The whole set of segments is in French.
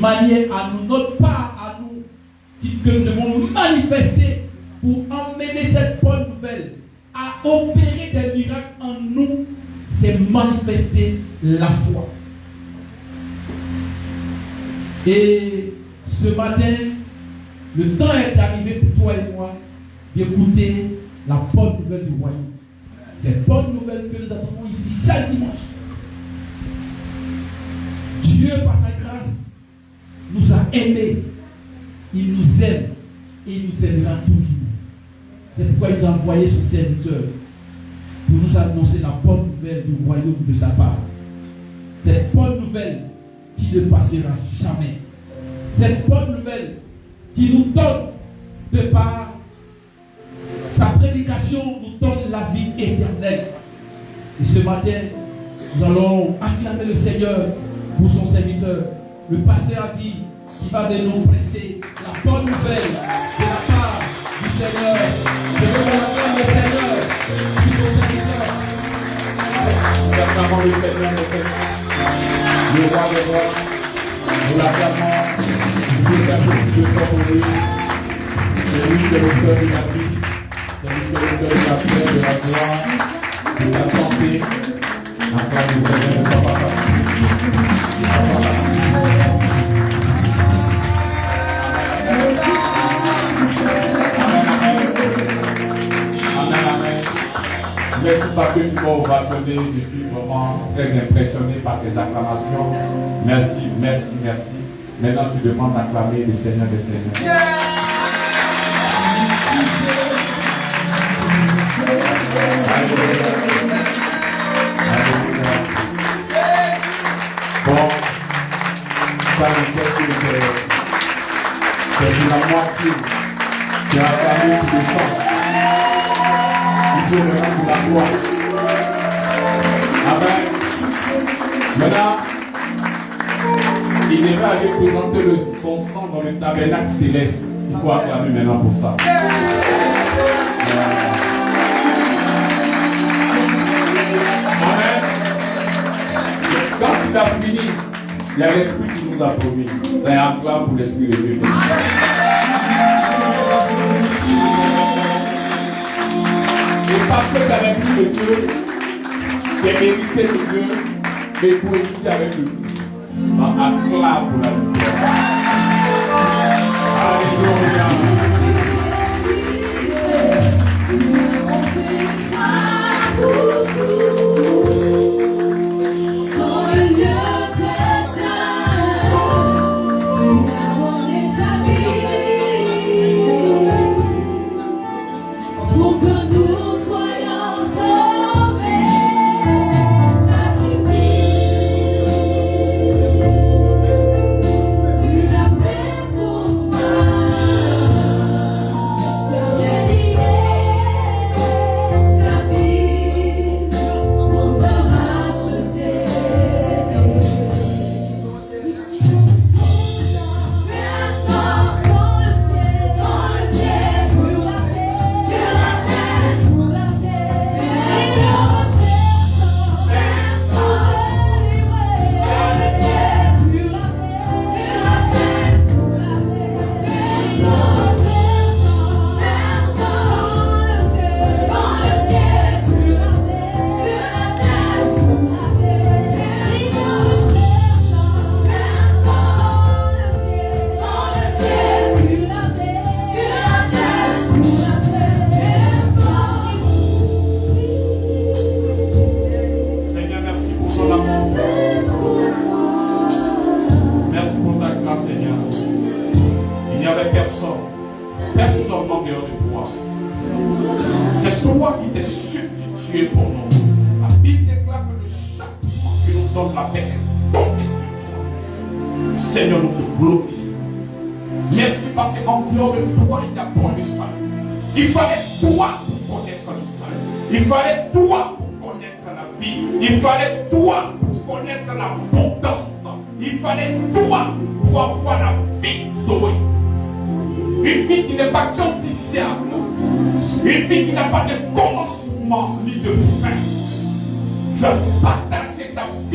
manière à nous, notre part à nous, que nous devons manifester pour emmener cette bonne nouvelle à opérer des miracles en nous, c'est manifester la foi. Et ce matin, le temps est arrivé pour toi et moi d'écouter la bonne nouvelle du royaume. Cette bonne nouvelle que nous attendons ici chaque dimanche. Dieu, par sa grâce, nous a aimés. Il nous aime et il nous aimera toujours. C'est pourquoi il a envoyé son serviteur pour nous annoncer la bonne nouvelle du royaume de sa part. Cette bonne nouvelle qui ne passera jamais. Cette bonne nouvelle qui nous donne, de par sa prédication, nous donne la vie éternelle. Et ce matin, nous allons acclamer le Seigneur pour son serviteur, le pasteur à vie, qui va de nous prêcher la bonne nouvelle de la part du Seigneur. Je veux qu'on acclame le Seigneur pour son serviteur. Nous acclamons le Seigneur, le roi des rois. Nous l'acclamons, nous acclamons de son pour lui. C'est lui qui est l'auteur de la vie, c'est lui qui est l'auteur de la paix, de la gloire, de la santé. Acclame le Seigneur de sa papa. Merci parce que tu m'as ovationné, je suis vraiment très impressionné par tes acclamations. Merci, merci, merci. Maintenant, je demande d'acclamer le Seigneur des Seigneurs. Yes! Alléluia. Alléluia. Bon, ça me fait que c'est la moitié qui a acclamé tout le chant. Dieu le rend pour la gloire. Amen. Maintenant, il devrait aller présenter son sang dans le tabernacle céleste. Il faut acclamer maintenant pour ça. Amen. Quand il a fini, il y a l'Esprit qui nous a promis. C'est un acclame pour l'Esprit de Dieu. Et parce que tu avais pris le Dieu, tu es hérissé de Dieu, mais pour hériter avec le Christ. On acclame pour la victoire. Alléluia.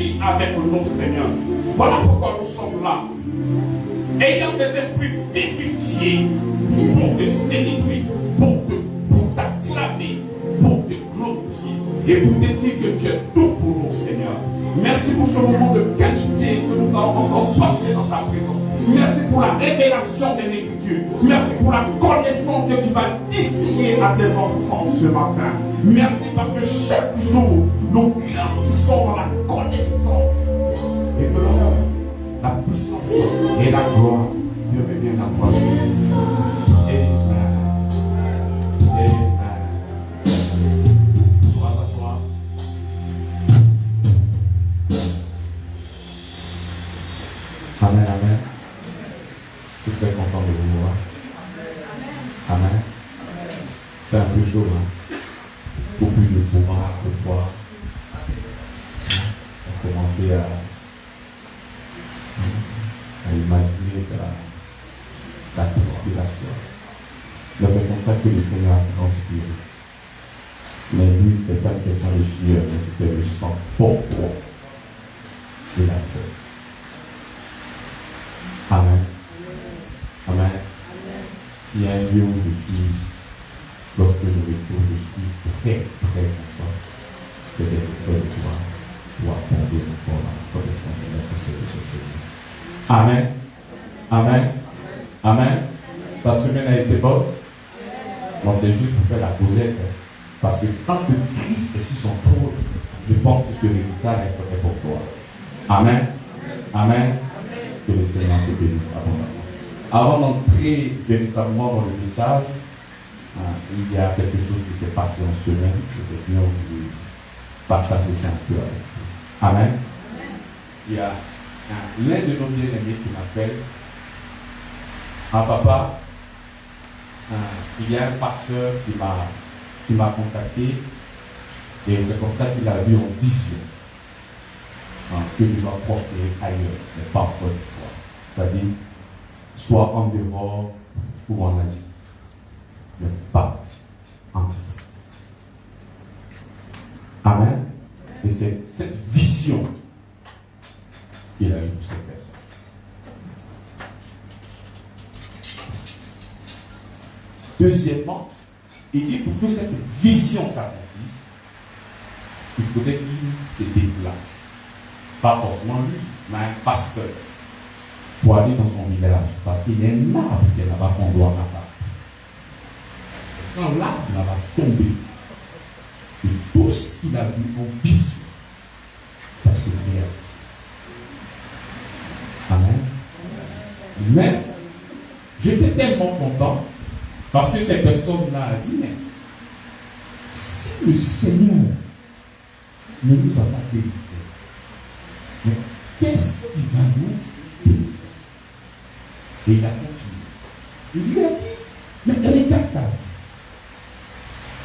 vie avec nous, Seigneur. Voilà pourquoi nous sommes là. Ayant des esprits vivifiés pour te célébrer, pour t'acclamer, pour te glorifier et pour te dire que tu es tout pour nous, Seigneur. Merci pour ce moment de qualité que nous avons encore passé dans ta présence. Merci pour la révélation des Écritures. Merci pour la connaissance que tu vas distiller à tes enfants ce matin. Merci parce que chaque jour, nous grandissons dans la connaissance. Et que l'honneur, la puissance et la gloire Dieu reviennent à toi. Amen. Amen. On va s'asseoir. Amen, amen. Je suis très content de vous voir. Amen. C'est un peu chaud, hein. Beaucoup de mouvements, de fois. On a commencé à imaginer la transpiration. Mais c'est comme ça que le Seigneur a transpiré. Mais lui, ce n'était pas une question de sueur, mais c'était le sang propre de la fête. Amen. Amen. S'il y a un lieu où je suis, lorsque je retourne, je suis très, très content de d'être près de toi pour apporter mon corps à la connaissance de notre Seigneur. Amen. Amen. Amen. Ta semaine a été bonne. Non, c'est juste pour faire la causette. Parce que tant que Christ est sur son trône, je pense que ce résultat est prêt pour toi. Amen. Amen. Que le Seigneur te bénisse abondamment. Avant d'entrer véritablement dans le message, il y a quelque chose qui s'est passé en semaine que j'ai bien voulu partager ça un peu avec vous. Amen. Il y a l'un de nos bien-aimés qui m'appelle. Papa, il y a un pasteur qui m'a contacté et c'est comme ça qu'il a vu en vision que je dois prospérer ailleurs, mais pas en Côte d'Ivoire. C'est-à-dire, soit en Europe ou en Asie, mais pas en Afrique. Amen. Et c'est cette vision qu'il a eu pour cette personne. Deuxièmement, il dit pour que cette vision s'accomplisse, il faudrait qu'il se déplace. Pas forcément lui, mais un pasteur. Pour aller dans son village. Parce qu'il y a un arbre qui est là-bas qu'on doit abattre. C'est quand l'arbre là-bas tomber. Et tout ce qu'il a vu en vision va se réaliser. Amen. Mais j'étais tellement content parce que cette personne-là a dit, mais si le Seigneur ne nous a pas délivrés, mais qu'est-ce qui va nous délivrer? Et il a continué. Il lui a dit, mais regarde ta vie.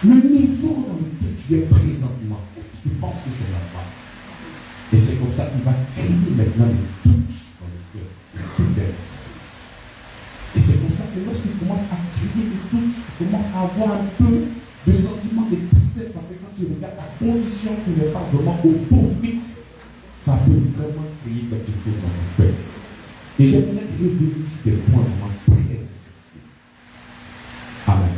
Le niveau dans lequel tu es présentement, est-ce que tu penses que c'est normal? Et c'est comme ça qu'il va créer maintenant les doutes dans le cœur. Et c'est comme ça que lorsqu'il commence à créer des doutes, tu commences à avoir un peu de sentiment de tristesse parce que quand tu regardes la condition qui n'est pas vraiment au beau fixe, ça peut vraiment créer quelque chose dans le cœur. Et j'aimerais révéler ici des points vraiment très essentiels. Amen.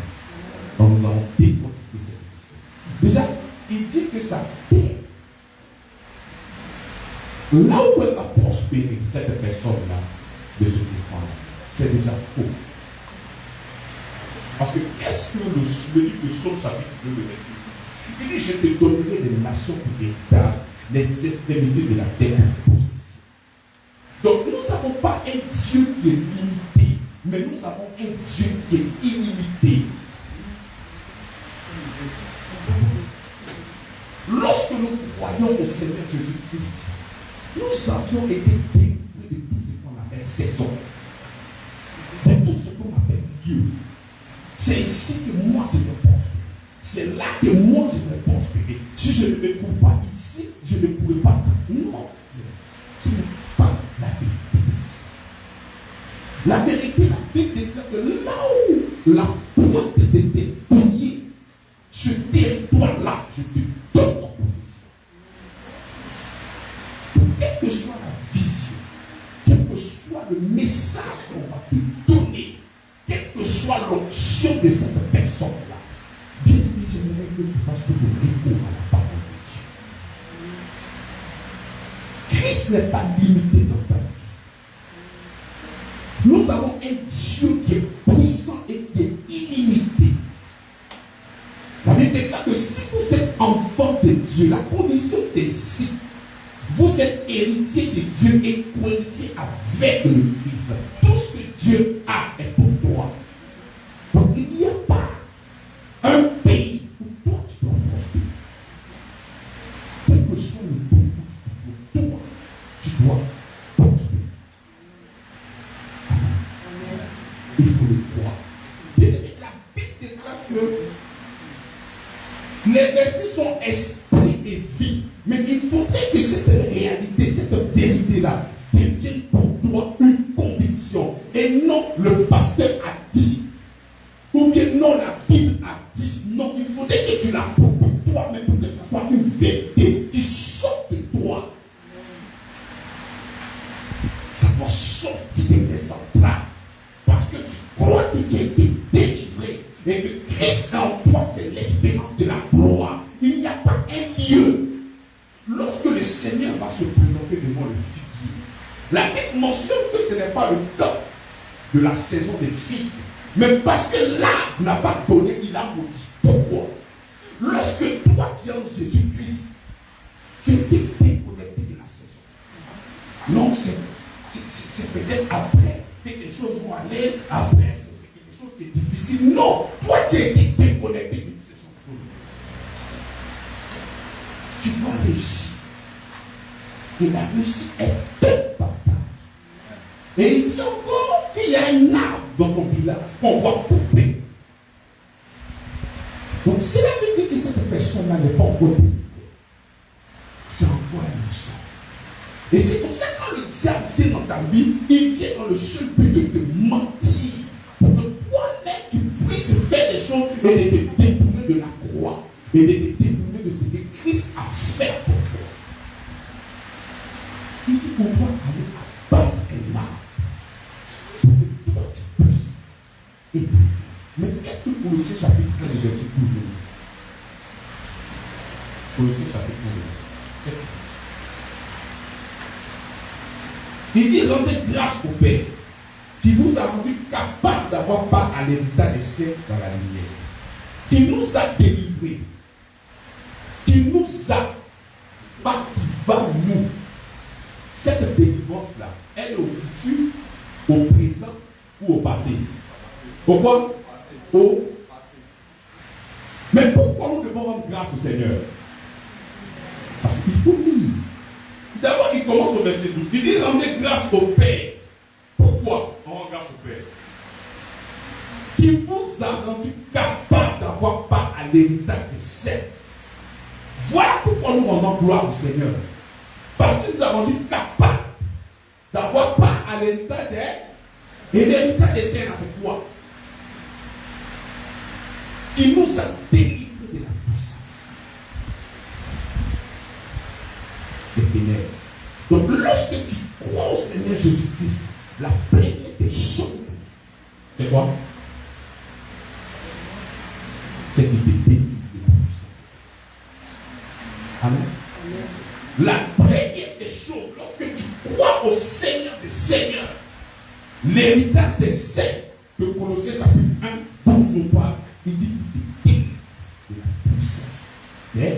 Donc nous allons décortiquer cette question. Déjà, il dit que sa paix, là où elle a prospéré, cette personne-là, de ce qu'il prend, c'est déjà faux. Parce que qu'est-ce que le livre de Psaume chapitre 2 de verset 8? Il dit, je te donnerai des nations pour héritage, les extrémités de la terre pour possession. Donc nous n'avons pas un Dieu qui est limité, mais nous avons un Dieu qui est illimité. Lorsque nous croyons au Seigneur Jésus-Christ, nous avions été délivrés de tout ce qu'on appelle saison, de tout ce qu'on appelle lieu. C'est ici que moi je vais prospérer. C'est là que moi je vais prospérer. Si je ne me trouve pas ici, je ne pourrai pas. Non, ce n'est pas la vérité. La vérité, la Bible déclare que là où la porte de tes pieds, ce territoire-là, je te donne en possession. message qu'on va te donner, quelle que soit l'option de cette personne-là, bien aimé, j'aimerais que tu fasses toujours recours à la parole de Dieu. Christ n'est pas limité dans ta vie. Nous avons un Dieu qui est puissant et qui est illimité. La Bible déclare que si vous êtes enfant de Dieu, la condition c'est si vous êtes héritier de Dieu et co-héritier avec le Christ. Tout ce que Dieu a est pour toi. Donc il n'y a pas un pays où toi tu dois prospérer. Quel que soit le pays où tu toi, tu dois prospérer. Amen. Il faut le croire. La Bible déclare que les versets sont esprit et vie. Mais il faudrait que cette réalité, cette vérité-là devienne pour toi une conviction. Et non, le pasteur a dit. Ou bien non, la Bible a dit. Non, il faudrait que tu la prouves pour toi, mais pour que ce soit une vérité qui sort de toi. Ça doit sortir des entrailles. Parce que tu crois que tu as été délivré. Et que Christ en toi, c'est l'espérance de la gloire. Il n'y a pas un lieu. Lorsque le Seigneur va se présenter devant le figuier, la Bible mentionne que ce n'est pas le temps de la saison des figues. Mais parce que l'arbre n'a pas donné, il a maudit. Pourquoi? Lorsque toi, tu es en Jésus-Christ, tu es déconnecté de la saison. Non, c'est peut-être après que les choses vont aller, après c'est quelque chose qui est difficile. Non, toi tu es déconnecté de ces choses. Tu dois réussir. Et la réussite est ton partage. Et il dit encore qu'il y a un arbre dans ton village qu'on doit couper. Donc si la Bible dit que cette personne-là n'est pas encore délivrée, c'est encore un mensonge. Et c'est pour ça que quand le diable vient dans ta vie, il vient dans le seul but de te mentir. Pour que toi-même tu puisses faire des choses et de te détourner de la croix. Et de te détourner de ce que Christ a fait pour toi. Il dit qu'on doit aller abattre un arbre. Pour que toi tu puisses évoluer. Mais qu'est-ce que Colossiens chapitre 1 verset 12 dit? Colossiens chapitre 1 verset 12. Qu'est-ce que il dit rendez grâce au Père qui vous a rendu capable d'avoir part à l'héritage des siècles dans la lumière, qui nous a délivrés, qui nous a, pas qui va nous. Cette délivrance-là, elle est au futur, au présent ou au passé? Pourquoi? Au passé. Mais pourquoi nous devons rendre grâce au Seigneur? Parce qu'il faut lire. D'abord, il commence au verset 12. Il dit rendez grâce au Père. Pourquoi on rend grâce au Père? Qui vous a rendu capable d'avoir part à l'héritage des saints. Voilà pourquoi nous rendons gloire au Seigneur. Parce qu'il nous a rendu capable d'avoir part à l'héritage des saints. Et l'héritage des saints, c'est quoi? Qui nous a délivrés de la puissance des ténèbres. Donc lorsque tu crois au Seigneur Jésus-Christ, la première des choses, c'est quoi? C'est qu'il te délivre de la puissance. Amen. La première des choses, lorsque tu crois au Seigneur des Seigneurs, l'héritage des saints que Colossiens chapitre 1, 12 nous parle, il dit qu'il te délivre de la puissance. Yeah.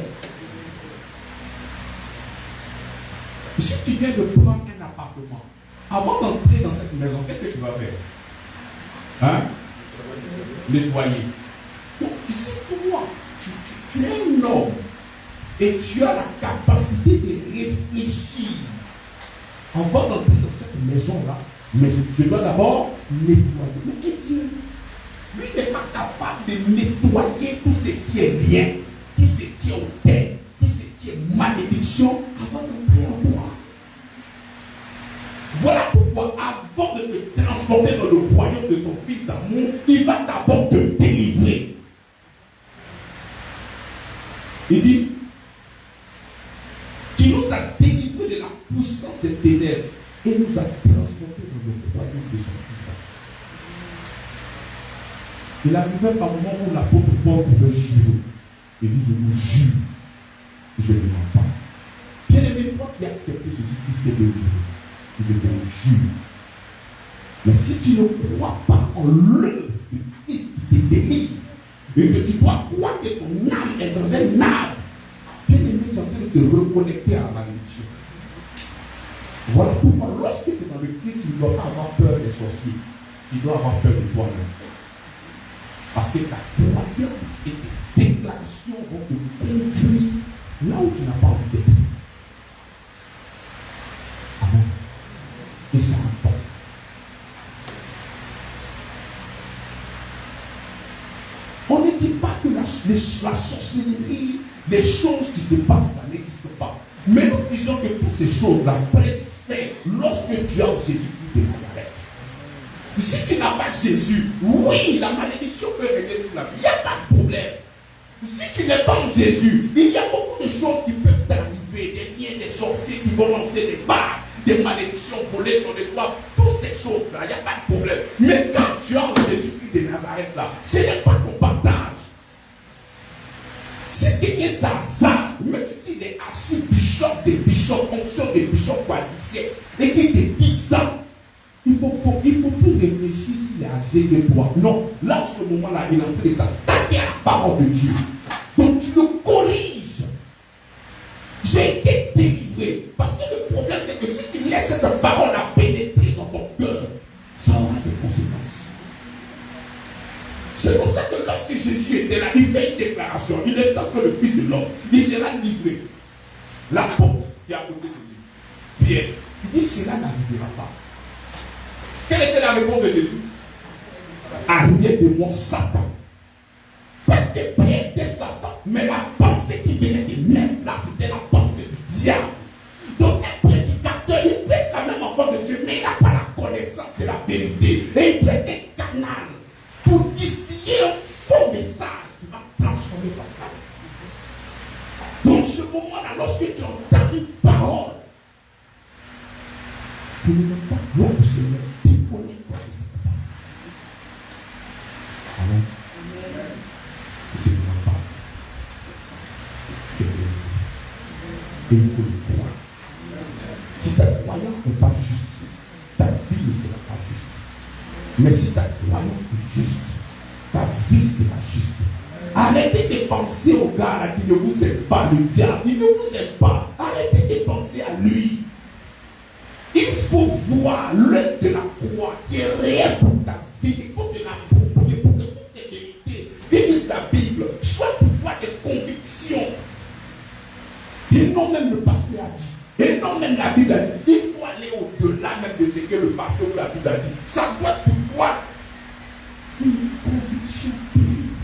Si tu viens de prendre un appartement, avant d'entrer dans cette maison, qu'est-ce que tu vas faire? Hein? Nettoyer. Donc ici, pour moi, tu es un homme et tu as la capacité de réfléchir avant d'entrer dans cette maison-là. Mais je dois d'abord nettoyer. Mais Dieu, lui n'est pas capable de nettoyer tout ce qui est bien, tout ce qui est hauteur, tout ce qui est malédiction avant d'entrer en toi. Voilà pourquoi, avant de te transporter dans le royaume de son fils d'amour, il va d'abord te délivrer. Il dit qu'il nous a délivrés de la puissance des ténèbres et nous a transportés dans le royaume de son fils. Il arrivait par un moment où l'apôtre Paul pouvait jurer. Il dit, je vous jure, je ne mens pas. Bien aimé, toi qui as accepté Jésus-Christ et délivré, je te le jure. Mais si tu ne crois pas en l'œuvre de Christ qui te délivre, et que tu dois croire que ton âme est dans un arbre, bien aimé, tu es en train de te reconnecter à la malédiction. Voilà pourquoi, lorsque tu es dans le Christ, tu ne dois pas avoir peur des sorciers. Tu dois avoir peur de toi-même. Parce que ta croyance et tes déclarations vont te conduire là où tu n'as pas envie d'être. Amen. Et c'est important. On ne dit pas que la sorcellerie, les choses qui se passent là n'existent pas. Mais nous disons que toutes ces choses-là prennent fait lorsque tu as Jésus-Christ de Nazareth. Si tu n'as pas Jésus, oui, la malédiction peut régner sur la vie. Il n'y a pas de problème. Si tu n'es pas en Jésus, il y a beaucoup de choses qui peuvent t'arriver, des liens, des sorciers qui vont lancer des bases, des malédictions volées dans les toits, toutes ces choses-là, il n'y a pas de problème. Mais quand tu as Jésus-Christ de Nazareth là, ce n'est pas ton partage. C'est quelqu'un ça, même s'il est archibishop des bishops, fonction des bishops quoi, 17, et qu'il te dit ça, il faut plus réfléchir s'il est âgé de toi. Non, là, en ce moment-là, il est en train de s'attaquer à la parole de Dieu. Donc, tu le corriges. J'ai été délivré. Parce que le problème, c'est que si tu laisses cette parole à pénétrer dans ton cœur, ça aura des conséquences. C'est pour ça que lorsque Jésus était là, il fait une déclaration. Il est temps que le Fils de l'homme, il sera livré. L'apôtre qui est à côté de lui, Pierre, il dit, cela n'arrivera pas. Quelle était la réponse de Jésus? Arrière de mon Satan. Pas que Pierre était Satan, mais la pensée qui venait de mettre là, c'était la pensée du diable. Donc un prédicateur, il peut être quand même enfant de Dieu, mais il n'a pas la connaissance de la vérité. Et il peut être un canal pour distiller un faux message qui va transformer ton cœur. Dans ce moment-là, lorsque tu entends une parole, tu ne donnes pas gloire au Seigneur. Déconnecte-toi de cette parole. Amen. Tu ne demandes pas. Et il faut le croire. Si ta croyance n'est pas juste, ta vie ne sera pas juste. Mais si ta croyance est juste, ta vie sera juste. Arrêtez de penser au gars là qui ne vous aime pas, le diable. Il ne vous aime pas. Arrêtez de penser à lui. Il faut voir l'œuvre de la croix qui est réelle pour ta vie. Il faut te l'approprier pour que toutes ces vérités qui disent la Bible soient pour toi des convictions. Et non même le pasteur a dit. Et non même la Bible a dit. Il faut aller au-delà même de ce que le pasteur ou la Bible a dit. Ça doit être pour toi une conviction terrible.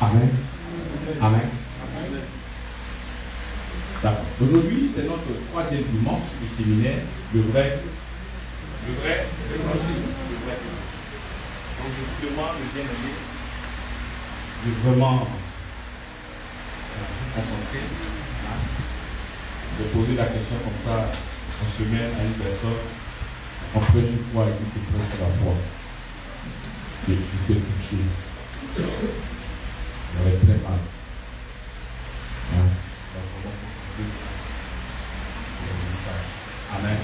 Amen. Amen. D'accord. Aujourd'hui, c'est notre troisième dimanche du séminaire, le vrai évangile. Donc, je vous demande, le bien-aimé, de vraiment vous concentrer. J'ai posé la question comme ça en semaine à une personne. On prêche sur quoi? Il dit, tu prêches sur la foi. Et tu t'es touché. J'avais très mal. Amen.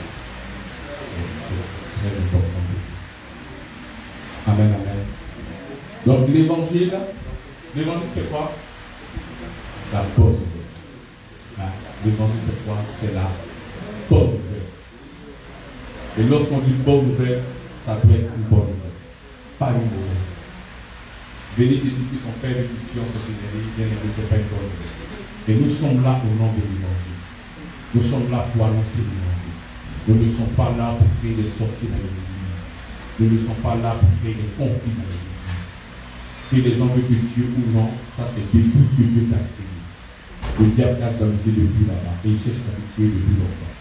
C'est très important. Amen, amen. Donc l'évangile c'est quoi? La bonne nouvelle. L'évangile c'est quoi? C'est la bonne nouvelle. Et lorsqu'on dit bonne nouvelle, ça doit être une bonne nouvelle, pas une mauvaise. Venez te dire que ton père est tué en sorcellerie, bien aimé, ce n'est pas une bonne nouvelle. Et nous sommes là au nom de l'évangile. Nous sommes là pour annoncer l'évangile. Nous ne sommes pas là pour créer des sorciers dans les églises. Nous ne sommes pas là pour créer des conflits dans les églises. Que les gens veulent te tuer ou non, ça c'est depuis que Dieu t'a créé. Le diable t'a jalousé depuis là-bas et il cherche à te tuer depuis longtemps.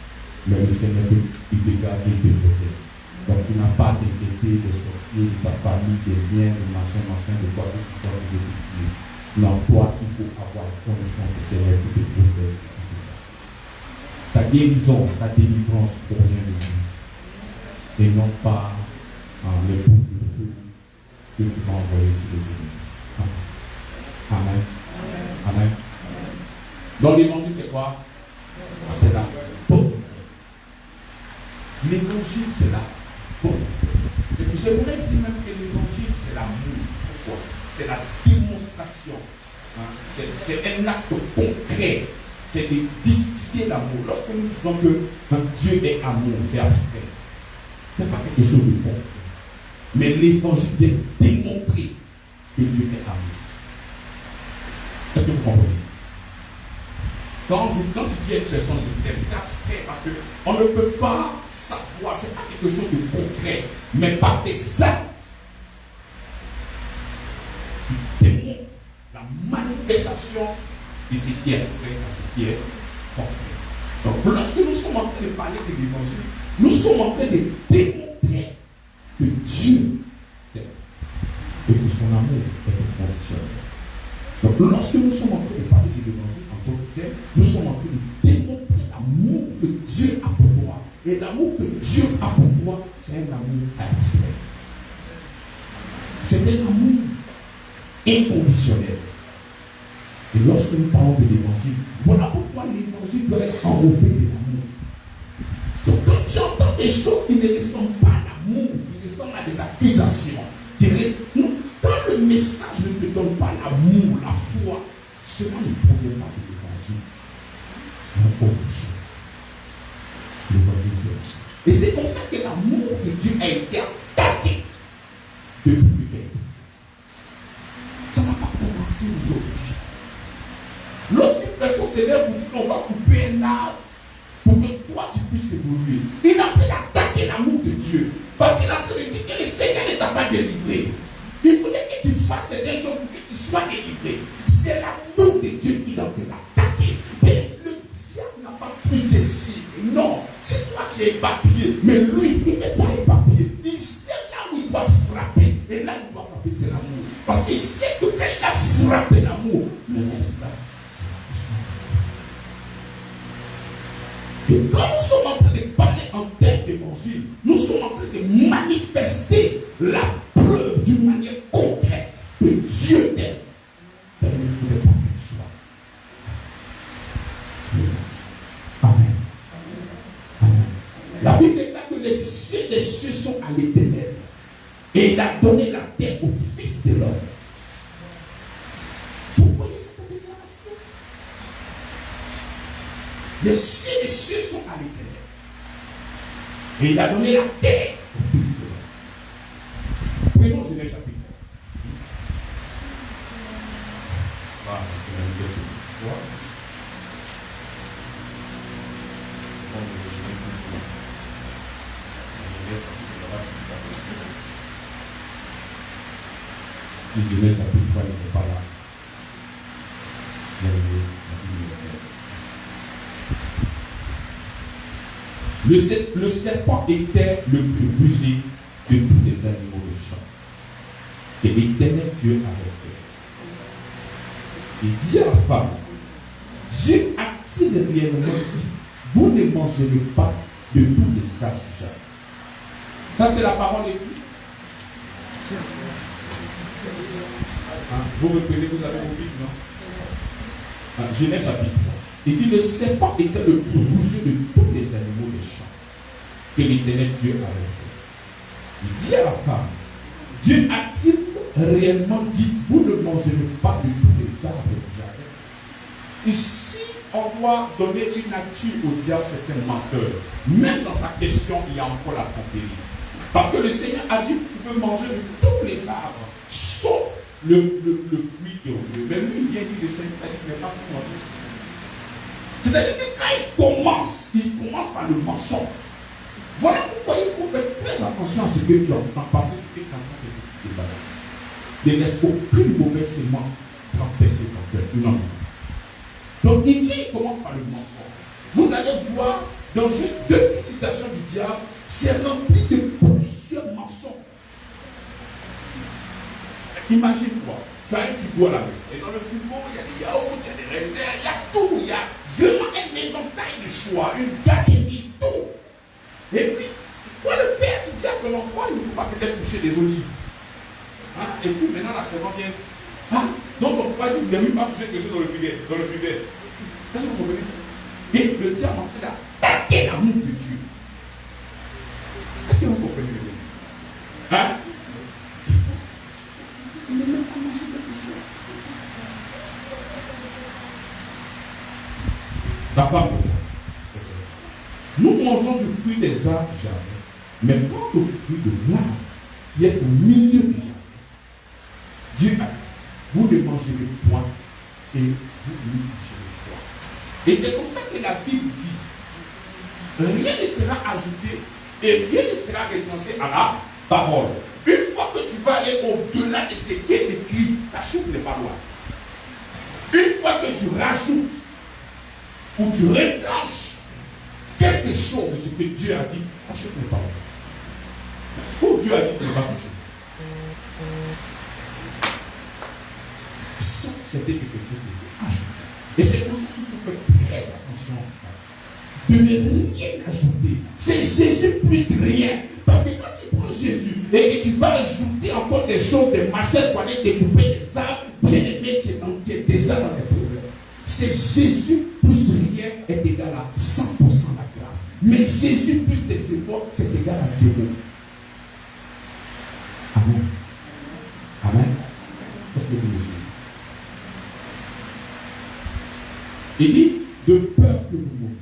Mais le Seigneur il te garde et te protège. Donc tu n'as pas à t'inquiéter des sorciers, de ta famille, des liens, de machin, de quoi que ce soit qui veut te tuer. Non, toi, il faut avoir connaissance du Seigneur qui te protège. ta guérison, ta délivrance provient de lui. Et non pas les boules de feu que tu m'as envoyé sur les ennemis. Amen. Amen. Donc l'évangile c'est quoi? C'est la bonne. L'évangile c'est la bonne. J'aimerais dire même que l'évangile c'est l'amour. Pourquoi? C'est la démonstration. C'est un acte concret. C'est de distiller l'amour. Lorsque nous disons que Dieu est amour, c'est abstrait. Ce n'est pas quelque chose de concret. Mais l'évangile vient démontrer que Dieu est amour. Est-ce que vous comprenez? Quand tu dis à une personne je t'aime, c'est abstrait parce qu'on ne peut pas savoir, ce n'est pas quelque chose de concret, mais par tes actes, tu démontres la manifestation de ce qui est abstrait à ce qui est concret. Donc lorsque nous sommes en train de parler de l'évangile, nous sommes en train de démontrer que Dieu t'aime et que son amour est inconditionnel. Donc lorsque nous sommes en train de parler de l'évangile en tant que tel, nous sommes en train de démontrer l'amour que Dieu a pour toi. Et l'amour que Dieu a pour toi, c'est un amour abstrait. C'est un amour inconditionnel. Et lorsque nous parlons de l'évangile, voilà pourquoi l'évangile doit être enrobé de l'amour. Donc quand tu entends des choses qui ne ressemblent pas à l'amour, qui ressemblent à des accusations, quand le message ne te donne pas l'amour, la foi, cela ne provient pas de l'évangile. Mais autre chose. L'évangile c'est. Et c'est comme ça que l'amour de Dieu a été attaqué depuis que tu as été. Ça n'a pas commencé aujourd'hui. Lorsqu'une personne s'élève pour dire qu'on va couper un arbre pour que toi tu puisses évoluer, il est en train d'attaquer l'amour de Dieu. Parce qu'il est en train de dire que le Seigneur ne t'a pas délivré. Il faudrait que tu fasses des choses pour que tu sois délivré. C'est l'amour de Dieu qui est en train d'attaquer. Mais le diable n'a pas pu ceci. Non. Si toi tu es éparpillé, mais lui, il n'est pas éparpillé. Il sait là où il doit frapper. Et là où il doit frapper, c'est l'amour. Parce qu'il sait que quand il a frappé l'amour, le reste là, c'est la puissance. Et quand nous sommes en train de parler en termes d'évangile, nous sommes en train de manifester la preuve d'une manière concrète que Dieu t'aime. Mais il ne voulait pas qu'il soit l'évangile. Amen. Amen. La Bible déclare que les cieux des cieux sont à l'Éternel. Et il a donné la terre au Fils de l'homme. Vous voyez cette déclaration? Les cieux des cieux sont à l'Éternel. Et il a donné la terre au Fils de l'homme. Prenons Genèse chapitre 1. Voilà, c'est la nouvelle de l'histoire. Si Genèse chapitre 3 n'est pas là, le serpent était le plus rusé de tous les animaux de champ. Et l'Éternel Dieu avait fait. Il dit à la femme, Dieu a-t-il réellement dit, vous ne mangerez pas de tous les arbres du jardin. Ça c'est la parole de Dieu. Vous reprenez, vous avez vos filles, non? Genèse chapitre 3. Il dit, le serpent était le plus rusé de tous les animaux des champs que l'Éternel Dieu avait fait. Il dit à la femme, Dieu a-t-il réellement dit, vous ne mangerez pas de tous les arbres du jardin? Ici, on doit donner une nature au diable, c'est un menteur. Même dans sa question, il y a encore la tromperie. Parce que le Seigneur a dit, vous pouvez manger de tous les arbres, sauf le fruit qui est au milieu. Mais lui, il vient dire, le Seigneur a dit, il ne pas tout manger. C'est-à-dire que quand il commence par le mensonge. Voilà pourquoi il faut faire très attention à ce que tu entends, parce que c'est que quand c'est ce qui te balance. Ne laisse aucune mauvaise sémence transpercer ton cœur. Non. Donc il vient, il commence par le mensonge. Vous allez voir, dans juste 2 petites citations du diable, c'est rempli de plusieurs mensonges. Imagine-toi, tu as un frigo à la maison. Et dans le frigo, il y a des yaourts, il y a des raisins, il y a tout. Il y a vraiment un éventail de passoire, une galerie, tout. Et puis, toi, le père qui dit à ton enfant, il ne faut pas peut-être toucher des olives. Hein? Et puis maintenant, la servante vient. Ah, donc ton papa dit, il ne même pas toucher quelque chose dans le figuier. Est-ce que vous comprenez? Et le diable en train d'attaquer l'amour de Dieu. Est-ce que vous comprenez le bien? Hein? Il ne même pas manger quelque chose. La femme, nous mangeons du fruit des arbres du jardin, mais quand le fruit de l'arbre qui est au milieu du jardin, Dieu a dit, vous ne mangerez point et vous ne toucherez point. Et c'est comme ça que la Bible dit, rien ne sera ajouté et rien ne sera retranché à la parole. Une fois que tu vas aller au-delà de ce qui est écrit, ta chute n'est pas loin. Une fois que tu rajoutes ou tu retranches quelque chose de ce que Dieu a dit, ta chute n'est pas loin. Où Dieu a dit, tu ne vas pas toucher. Ça, c'était quelque chose de ajouté. Et c'est pour ça qu'il faut faire très attention de ne rien ajouter. C'est Jésus plus rien. Parce que quand tu prends Jésus et que tu vas ajouter encore des choses, des machins pour aller découper des arbres, bien aimé, tu es déjà dans des problèmes. C'est Jésus plus rien est égal à 100% la grâce. Mais Jésus plus des efforts, c'est égal à 0. Amen. Amen. Est-ce que vous me suivez? Il dit, de peur que vous mouriez.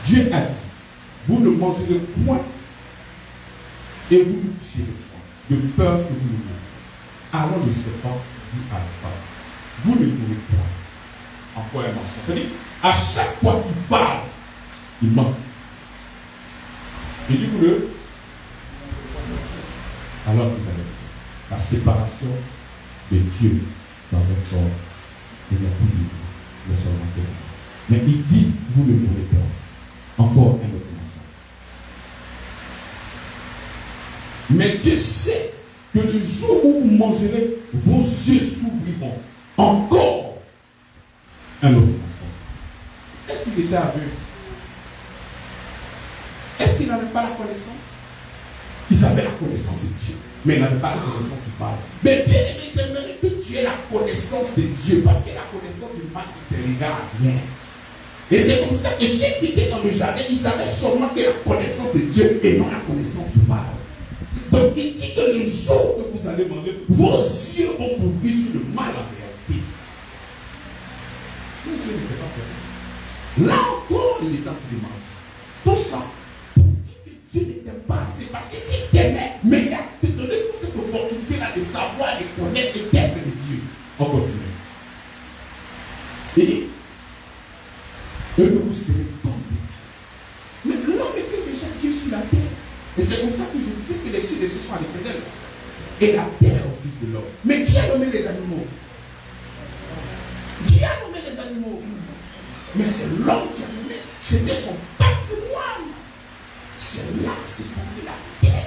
Dieu a dit, vous ne mangerez point et vous ne toucherez point, de peur que vous ne mouriez. Alors le serpent dit à la femme, vous ne mourrez point. Encore un mensonge. C'est-à-dire, à chaque fois qu'il parle, il ment. Il dit, vous ne. Alors vous avez la séparation de Dieu dans un corps. Il n'y a plus de le seulement que. Mais il dit, vous ne mourrez pas. Encore un autre mensonge. Mais Dieu sait que le jour où vous mangerez, vos yeux s'ouvriront. Encore un autre mensonge. Est-ce qu'ils étaient aveugles? Est-ce qu'ils n'avaient pas la connaissance? Ils avaient la connaissance de Dieu, mais ils n'avaient pas la connaissance du mal. Mais bien aimé, j'aimerais que tu aies la connaissance de Dieu, parce que la connaissance du mal, c'est l'égal à rien. Et c'est comme ça que ceux qui étaient dans le jardin, ils avaient seulement que la connaissance de Dieu et non la connaissance du mal. Donc il dit que le jour que vous allez manger, vos yeux vont s'ouvrir sur le mal en réalité. Vos yeux n'étaient pas fermés. Là encore, il est temps de mentir. Tout ça pour dire que Dieu n'était pas assez. Parce que s'il t'aimait, mais il a te donné toute cette opportunité-là de savoir, de connaître et d'être de Dieu. On continue. Il dit, et que vous serez comme des dieux. Mais l'homme était déjà Dieu sur la terre. Et c'est comme ça que je disais que les cieux des cieux sont à l'Éternel. Et la terre au Fils de l'homme. Mais qui a nommé les animaux? Qui a nommé les animaux? Mais c'est l'homme qui a nommé. C'était son patrimoine. C'est là, c'est pour la terre.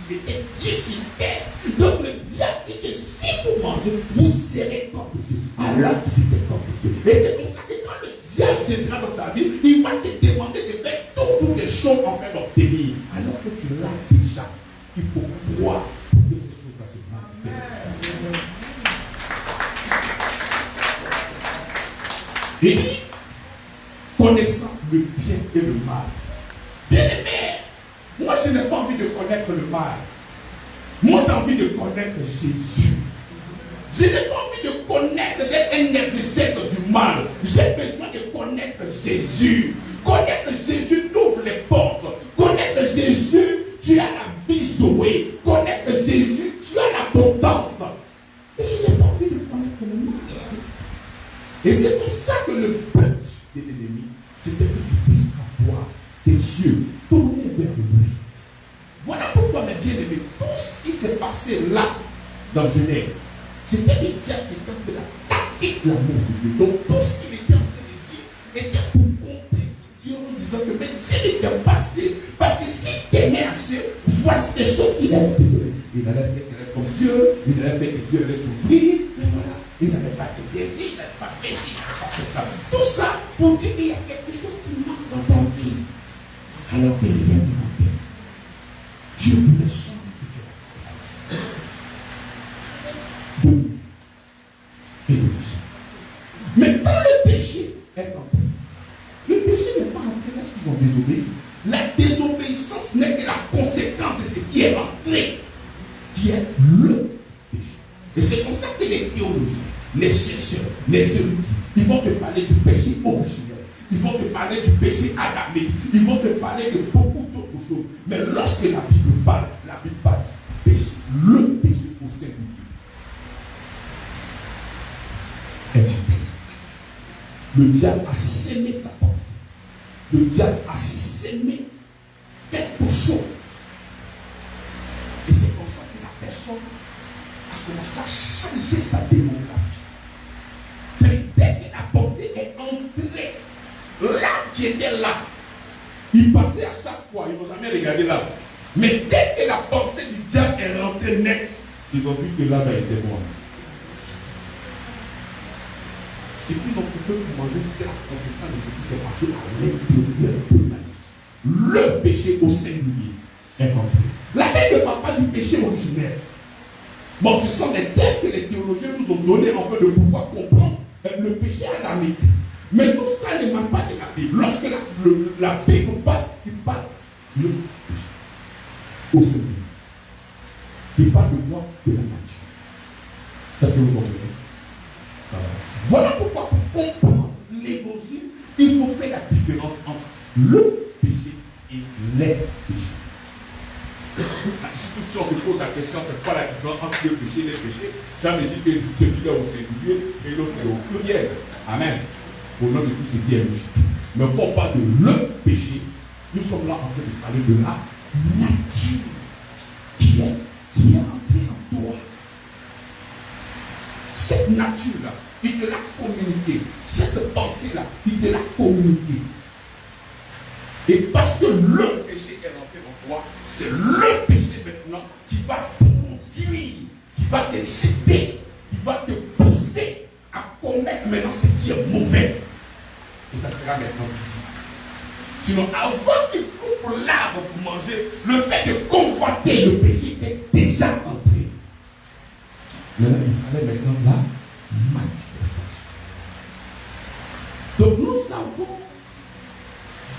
Ils étaient Dieu sur la terre. Donc le diable dit que si vous mangez, vous serez comme Dieu. Alors qu'ils étaient comme Dieu. Et c'est comme ça que quand le diable viendra dans ta vie, il va te demander de faire toujours des choses en fait d'obtenir. Alors que tu l'as déjà, il faut croire pour que ces choses-là se manifestent. Et dit, connaissant le bien et le mal. Bien aimé, moi je n'ai pas envie de connaître le mal. Moi j'ai envie de connaître Jésus. Je n'ai pas envie de connaître, d'être un exégète du mal. J'ai besoin de connaître Jésus. Connaître Jésus t'ouvre les portes. Connaître Jésus, tu as la vie sauvée. Connaître Jésus, tu as l'abondance. Et je n'ai pas envie de connaître le mal. Et c'est pour ça que le but de l'ennemi, c'était que tu puisses avoir tes yeux tournés vers lui. Voilà pourquoi, mes bien-aimés, tout ce qui s'est passé là, dans Genèse, c'était le diable qui était en train d'attaquer l'amour de Dieu. Donc tout ce qu'il était en train de dire était pour contrer Dieu en disant que mais Dieu n'était pas assez. Parce que s'il t'aimait assez, voici les choses qu'il allait te donner. Il allait faire qu'il est comme Dieu, il allait faire que Dieu allait s'ouvrir, et voilà. Il n'avait pas été dit, il n'avait pas fait ci, il n'avait pas fait ça. Tout ça pour dire Alors que rien ne m'empêche. Dieu voulait seulement que tu aies la présence de et de nous. Mais quand le péché est entré, le péché n'est pas entré parce qu'ils ont désobéi. La désobéissance n'est que la conséquence de ce qui est entré, qui est le péché. Et c'est comme ça que les théologiens, les chercheurs, les érudits, ils vont te parler du péché originel. Ils vont te parler du péché adamique. Ils vont te parler de beaucoup d'autres choses. Mais lorsque la Bible parle du péché, le péché au singulier. Le diable a sémé sa pensée. Le diable a sémé quelque chose. Et c'est comme ça que la personne a commencé à changer sa démographie. C'est dès que la pensée est entrée, l'arbre qui était là, il passait à chaque fois, ils n'ont jamais regardé l'arbre. Mais dès que la pensée du diable est rentrée nette, ils ont vu que l'arbre était mort. Ce qu'ils ont coupé pour manger, c'était la conséquence de ce qui s'est passé à l'intérieur de la vie. Le péché au singulier est rentré. La Bible ne parle pas du péché originel. Bon, ce sont des termes que les théologiens nous ont donnés en fait de pouvoir comprendre le péché adamique. Mais tout ça ne manque pas de la Bible. Lorsque la Bible parle, il parle le péché au singulier. Il parle de quoi? De la nature. Est-ce que vous comprenez? Ça va. Voilà pourquoi pour comprendre l'évangile, il faut faire la différence entre le péché et les péchés. Si on te pose la question, c'est quoi la différence entre le péché et les péchés, tu vas me dire que celui-là au singulier et l'autre est au pluriel. Amen. Au nom de tout ce qui est logique. Mais quand on parle de le péché, nous sommes là en train de parler de la nature qui est entrée en toi. Cette nature-là, il te l'a communiqué. Cette pensée-là, il te l'a communiqué. Et parce que le péché est rentré en toi, c'est le péché maintenant qui va produire, qui va t'exciter, qui va te pousser à commettre maintenant ce qui est mauvais. Et ça sera maintenant visible. Sinon, avant qu'il coupe l'arbre pour manger, le fait de convoiter le péché est déjà entré. Maintenant, il fallait maintenant la manifestation. Donc, nous savons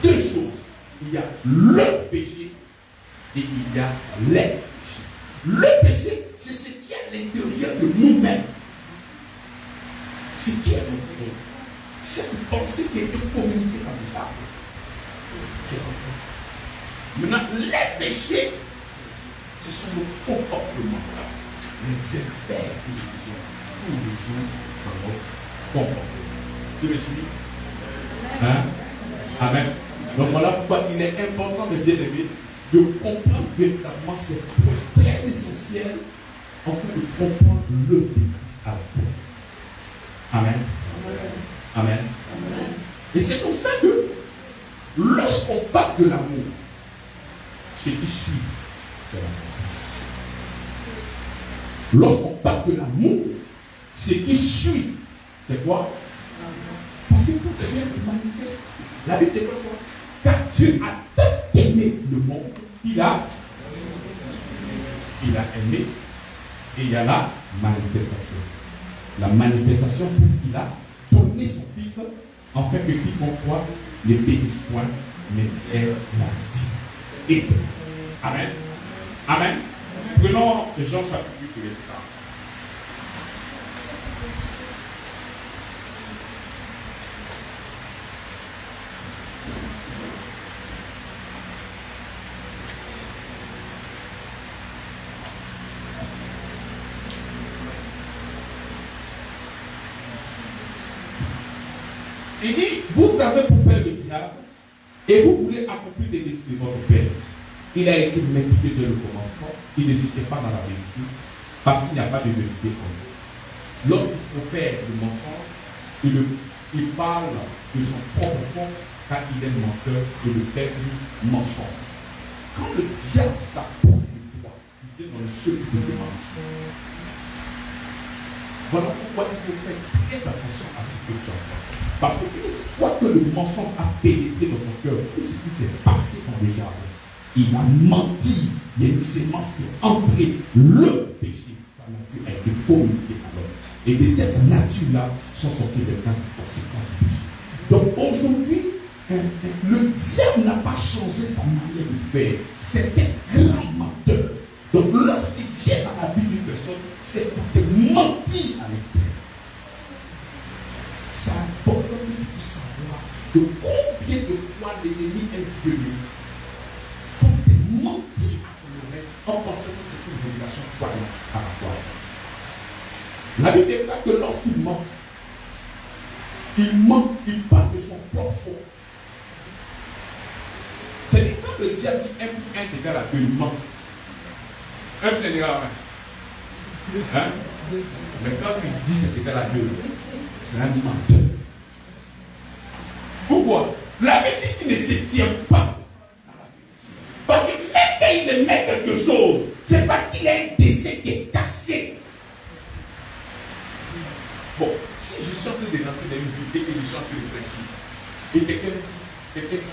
deux choses. Il y a le péché et il y a les péchés. Le péché, c'est ce qui est à l'intérieur de nous-mêmes. Ce qui est rentré. Cette pensée qui a été communiquée par le diable. Maintenant, les péchés, ce sont nos comportements. Les impairs que nous faisons tous les jours dans notre comportement. Tu me suis? Hein? Amen. Donc voilà pourquoi il est important de bien aimer, de comprendre véritablement ces points très essentiels afin de comprendre le délice à la fois. Amen. Amen. Amen. Et c'est comme ça que lorsqu'on parle de l'amour, ce qui suit, c'est la grâce. Lorsqu'on parle de l'amour, ce qui suit, c'est quoi? Parce que quand Dieu se manifeste, la Bible dit quoi? Car Dieu a tant aimé le monde, il a aimé, et il y a la manifestation. La manifestation pour qu'il a donné son Fils, afin que quiconque croit ne périsse point, mais ait la vie éternelle. Amen. Amen. Prenons Jean chapitre 8 verset 40. Il dit, vous avez pour père le diable, et vous voulez accomplir les désirs de votre père. Il a été médité dès le commencement, il ne s'était pas dans la vérité, parce qu'il n'y a pas de vérité en lui. Lorsqu'il profère le mensonge, il parle de son propre fond, car il est menteur et le père du mensonge. Quand le diable s'approche de toi, il est dans le seul de te mentir. Voilà pourquoi il faut faire très attention à ce que tu entends. Parce qu'une fois que le mensonge a pénétré dans ton cœur, tout ce qui s'est passé dans les Il a menti. Il y a une sémence qui est entrée. Le péché, sa nature a été communiquée à l'homme. Et de cette nature-là sont sorties les conséquences du péché. Donc aujourd'hui, le diable n'a pas changé sa manière de faire. C'est un grand menteur. Donc lorsqu'il vient dans la vie d'une personne, c'est pour te mentir à l'extérieur. C'est important que tu puisses savoir de combien de fois l'ennemi est venu pour te mentir à ton oreille en pensant que c'est une révélation croyante par rapport à toi. La Bible déclare que lorsqu'il ment, il parle de son propre faux. C'est quand le diable dit 1 plus 1 égale à 2, il ment. 1 plus 1 égale à 1. Hein? Mais quand il dit c'est égal à 2, c'est un menteur. Pourquoi? La Bible dit qu'il ne se tient pas. Parce que même quand il émet quelque chose, c'est parce qu'il y a un décès qui est caché. Bon, si je suis en train de rentrer dans une vie et que je suis en train de prêcher, et quelqu'un dit,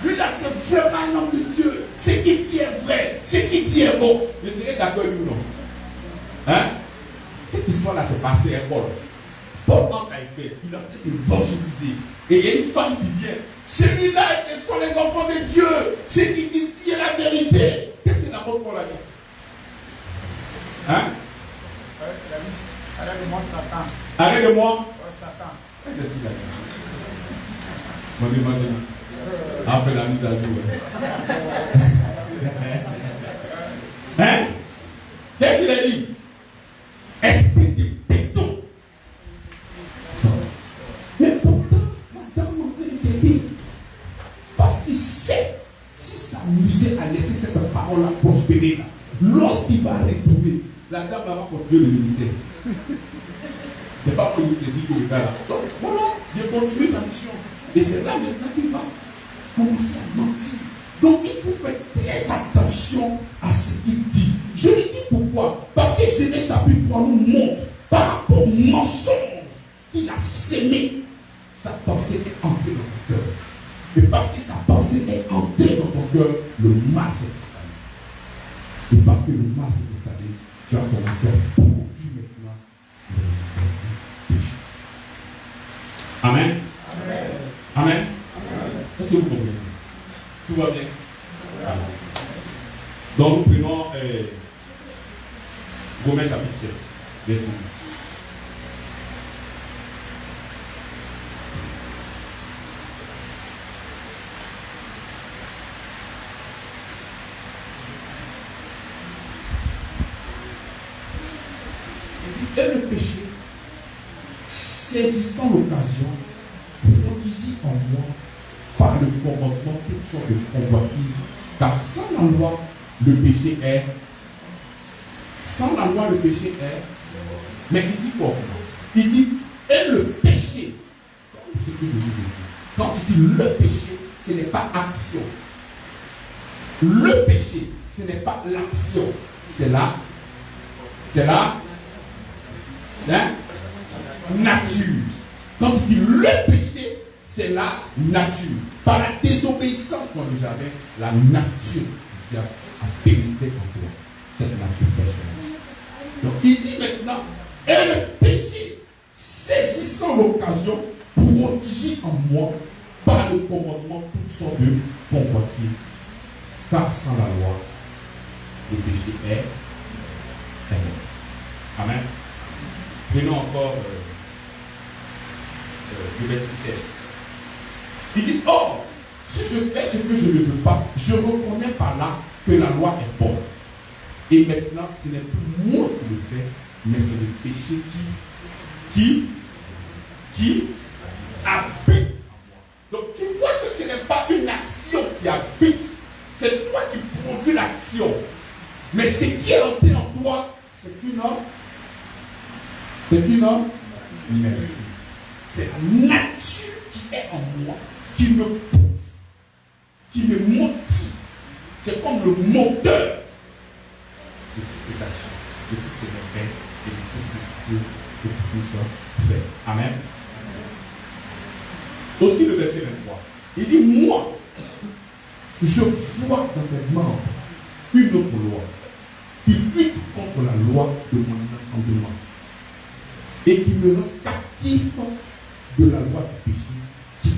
lui là c'est vraiment un homme de Dieu, ce qui dit est vrai, ce qui dit est bon, je serai d'accord avec lui ou non? Hein? Cette histoire-là s'est passée à Paul. Paul entre à Éphèse, il est en train d'évangéliser. Et il y a une femme qui vient. Celui-là, ce sont les enfants de Dieu. C'est qui disent la vérité. Qu'est-ce que l'apôtre Paul a dit? Hein? Arrête de moi, Satan. Arrête de moi, Satan. Qu'est-ce que c'est a dit? Mon évangéliste. Après la mise à jour. Hein? Qu'est-ce qu'il a dit? Esprit de béton. Mais pourtant, madame m'a dit, parce qu'il sait, si s'amuser à laisser cette parole-là prospérer, lorsqu'il va retourner, la dame va continuer le ministère. C'est pas moi qui dis que le gars là. Donc voilà, il continue sa mission. Et c'est là maintenant qu'il va commencer à mentir. Donc il faut faire très attention à ce qu'il dit. Je lui dis pourquoi? Parce que Genèse chapitre 3 nous montre par rapport au mensonge qu'il a sémé, sa pensée est entrée dans ton cœur. Et parce que sa pensée est entrée dans ton cœur, le mal s'est installé. Et parce que le mal s'est installé, tu as commencé à produire maintenant le résultat du péché. Amen. Amen. Amen. Est-ce que vous comprenez? Tout va bien? Amen. Donc nous prenons Romains chapitre 7, verset 8. Il dit, et le péché, saisissant l'occasion, produisit en moi par le commandement toutes sortes de convoitises, car sans la loi, le péché est. Sans la loi, le péché est. Mais il dit quoi? Il dit, et le péché, comme ce que je vous ai dit, quand tu dis le péché, ce n'est pas action. Le péché, ce n'est pas l'action. C'est la nature. Quand tu dis le péché, c'est la nature. Par la désobéissance dans le jardin, la nature du diable a pénétré en toi. Cette nature pécheresse. Donc il dit maintenant, et le péché, saisissant l'occasion, produisit en moi par le commandement toutes sortes de convoitises. Car sans la loi, le péché est mort. Amen. Prenons encore le verset 7. Il dit, or, si je fais ce que je ne veux pas, je reconnais par là que la loi est bonne. Et maintenant, ce n'est plus moi qui le fais, mais c'est le péché qui habite en moi. Donc tu vois que ce n'est pas une action qui habite, c'est toi qui produis l'action. Mais ce qui est entré en toi, c'est une merci. C'est la nature qui est en moi, qui me pousse, qui me motive. C'est comme le moteur de toutes tes actions, de toutes tes affaires et de tout ce que tu puisses faire. Amen. Aussi le verset 23. Il dit, moi, je vois dans mes membres une autre loi qui lutte contre la loi de mon entendement et qui me rend captif de la loi du péché qui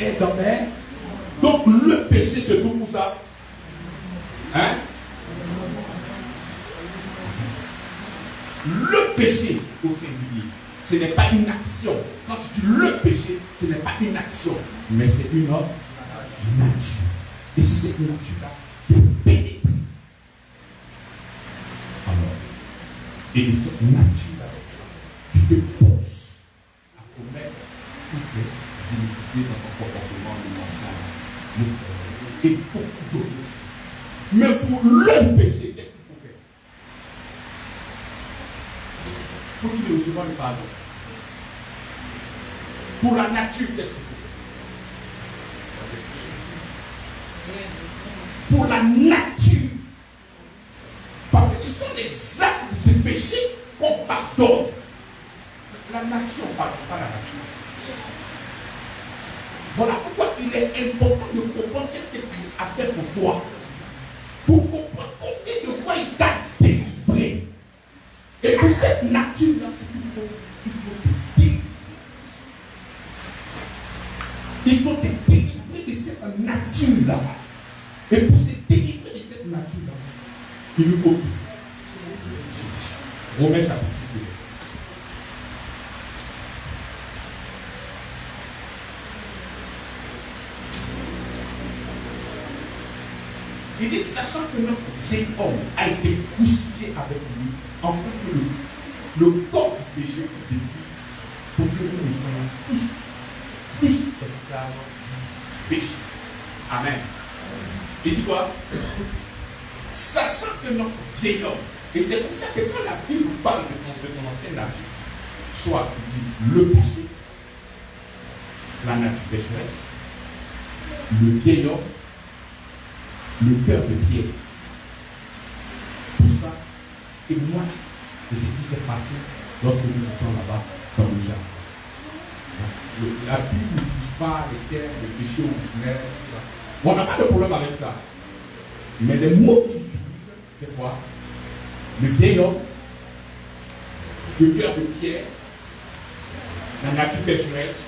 est dans mes. Donc le péché se trouve où ça? Hein? Le péché au singulier, ce n'est pas une action. Quand tu dis le péché, ce n'est pas une action, mais c'est une nature. Et si cette nature-là qui est pénétrée, alors, et de cette nature-là qui te pousse à commettre toutes les iniquités dans ton comportement, le mensonge, et beaucoup d'autres choses. Mais pour le péché, qu'est-ce qu'il faut faire? Faut-il recevoir le pardon? Pour la nature, qu'est-ce qu'il faut faire? Pour la nature. Parce que ce sont des actes de péché qu'on pardonne. La nature, on ne pardonne pas la nature. Voilà pourquoi il est important de comprendre qu'est-ce que Christ a fait pour toi. Pour comprendre combien de fois il t'a délivré. Et pour cette nature-là, c'est qu'il faut te délivrer. Il faut te délivrer de cette nature-là. Et pour se délivrer de cette nature-là, il nous faut Jésus. Romains chapitre 6, verset 6. Il dit, sachant que notre vieil homme a été crucifié avec lui, afin que le corps du péché fût détruit, pour que nous ne soyons plus esclaves du péché. Amen. Il dit quoi? Sachant que notre vieil homme, et c'est pour ça que quand la Bible parle de ton ancienne nature, soit il dit le péché, la nature pécheresse, le vieil homme, le cœur de pierre. Tout ça est moi de ce qui s'est passé lorsque nous étions là-bas dans le jardin. La Bible n'utilise pas les termes de péché originel, tout ça. On n'a pas de problème avec ça. Mais les mots qu'il utilise, c'est quoi? Le vieil homme, le cœur de pierre, la nature pécheresse,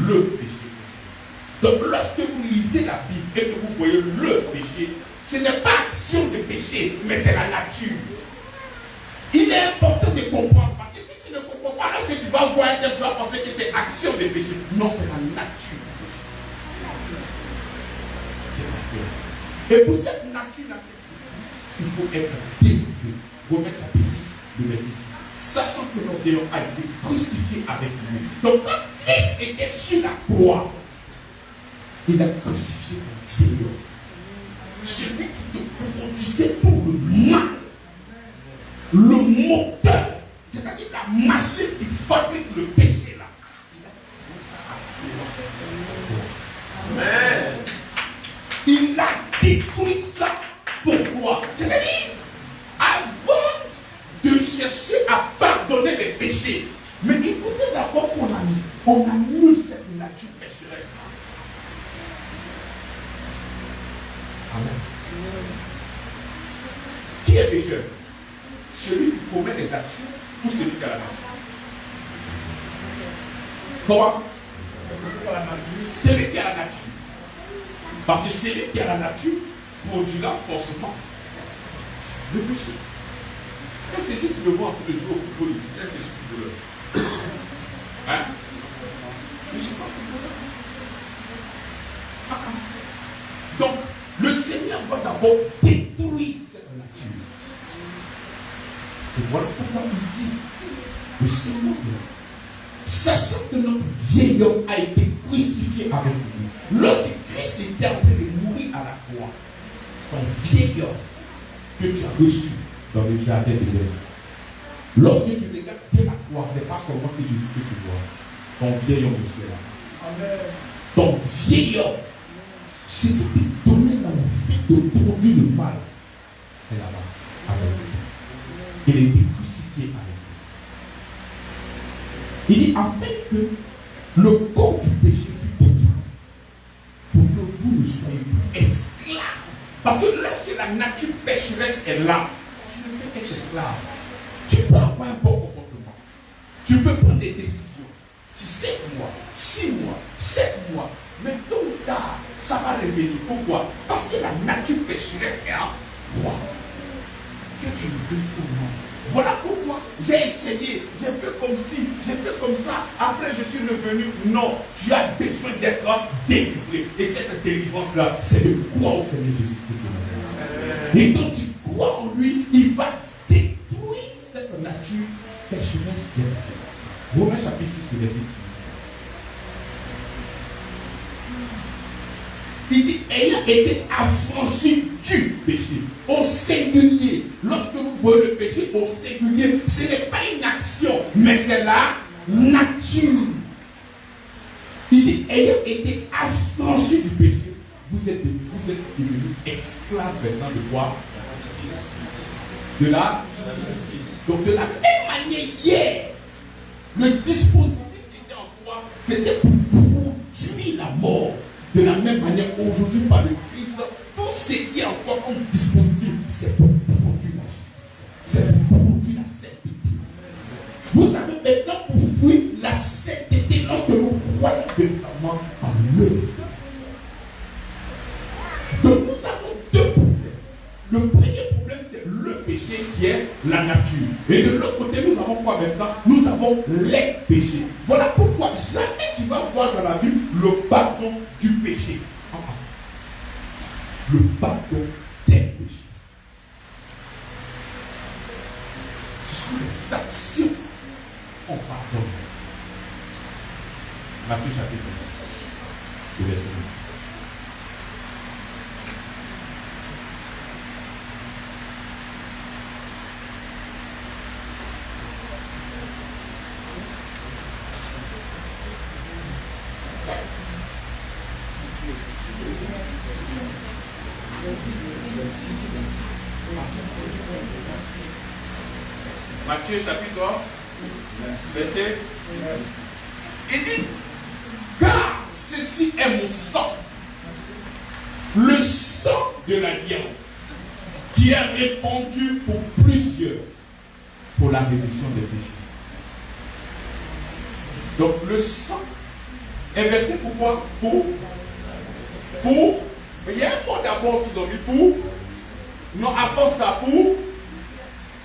le péché. Donc lorsque vous lisez la Bible et que vous voyez le péché, ce n'est pas action de péché, mais c'est la nature. Il est important de comprendre, parce que si tu ne comprends pas, lorsque tu vas voir un tel, tu vas penser que c'est action de péché. Non, c'est la nature du péché. Et pour cette nature-là, qu'est-ce qu'il faut? Il faut être délivré. Romains chapitre 6, le verset 6. Sachant que notre Dieu a été crucifié avec lui. Donc quand Christ était sur la croix, il a crucifié le vieil homme. Celui qui te produisait tout le mal. Le moteur, c'est-à-dire la machine qui fabrique le péché là. Amen. Il a détruit ça pour toi. C'est-à-dire, avant de chercher à pardonner les péchés, mais il faudrait d'abord qu'on annule cette nature pécheresse. Amen. Qui est pécheur? Celui qui commet des actions ou celui qui a la nature? Comment? Celui qui a la nature. Parce que celui qui a la nature produira forcément le péché. Est-ce que si tu me vois un peu de jouer au football ici, est-ce que je suis footballeur? Hein? Je ne suis pas footballeur. Donc, le Seigneur va d'abord détruire cette nature. Et voilà pourquoi il dit, le Seigneur, sachant que notre vieil homme a été crucifié avec lui, lorsque Christ était en train de mourir à la croix, ton vieil homme que tu as reçu dans le jardin d'Éden, lorsque tu regardes bien la croix, ce n'est pas seulement que Jésus que tu vois, ton vieil homme aussi est là. Amen. Ton vieil homme, c'est qui te donnait l'envie de produire le mal, est là-bas avec lui. Il a été crucifié avec lui. Il dit afin que le corps du péché fût détruit Parce que lorsque la nature pécheresse est là, tu ne peux qu'être esclave. Tu peux avoir un bon comportement. Tu peux prendre des décisions. Si 7 mois, 6 mois, 7 mois, mais tôt ou tard, ça va revenir. Pourquoi? Parce que la nature pécheresse est en toi. Que tu le veux ou non. Voilà pourquoi j'ai essayé, j'ai fait comme ci, j'ai fait comme ça, après je suis revenu. Non, tu as besoin d'être délivré. Et cette délivrance-là, c'est de croire au Seigneur Jésus-Christ. Et quand tu crois en lui, il va détruire cette nature pécheresse. Romains chapitre 6, verset 8. Il dit, ayant été affranchi du péché, au singulier. Lorsque vous voyez le péché au singulier, ce n'est pas une action, mais c'est la nature. Il dit, ayant été affranchi du péché, vous êtes devenus esclaves maintenant de quoi? De la justice. Donc de la même manière, hier, le dispositif qui était en toi, c'était pour produire la mort. De la même manière, aujourd'hui, par le Christ, tout ce qui est encore comme dispositif, c'est pour produire la justice. C'est pour produire la sainteté. Vous avez maintenant pour fruit la sainteté lorsque vous croyez véritablement en eux. Donc nous avons deux problèmes. Le premier problème, c'est le péché qui est la nature. Et de l'autre côté, nous avons quoi maintenant? Nous avons les péchés. Voilà pourquoi jamais tu vas voir dans la Bible le pardon du péché. Le pardon des péchés. Ce sont les actions qu'on pardonne. Matthieu chapitre 6, le verset 28. Matthieu chapitre verset. Il dit, car ceci est mon sang, le sang de l'alliance, qui est répandu pour plusieurs, pour la rémission des péchés. Donc le sang est versé pourquoi? Pour. Mais il y a un mot d'abord qu'ils ont mis pour. Non, avant ça, pour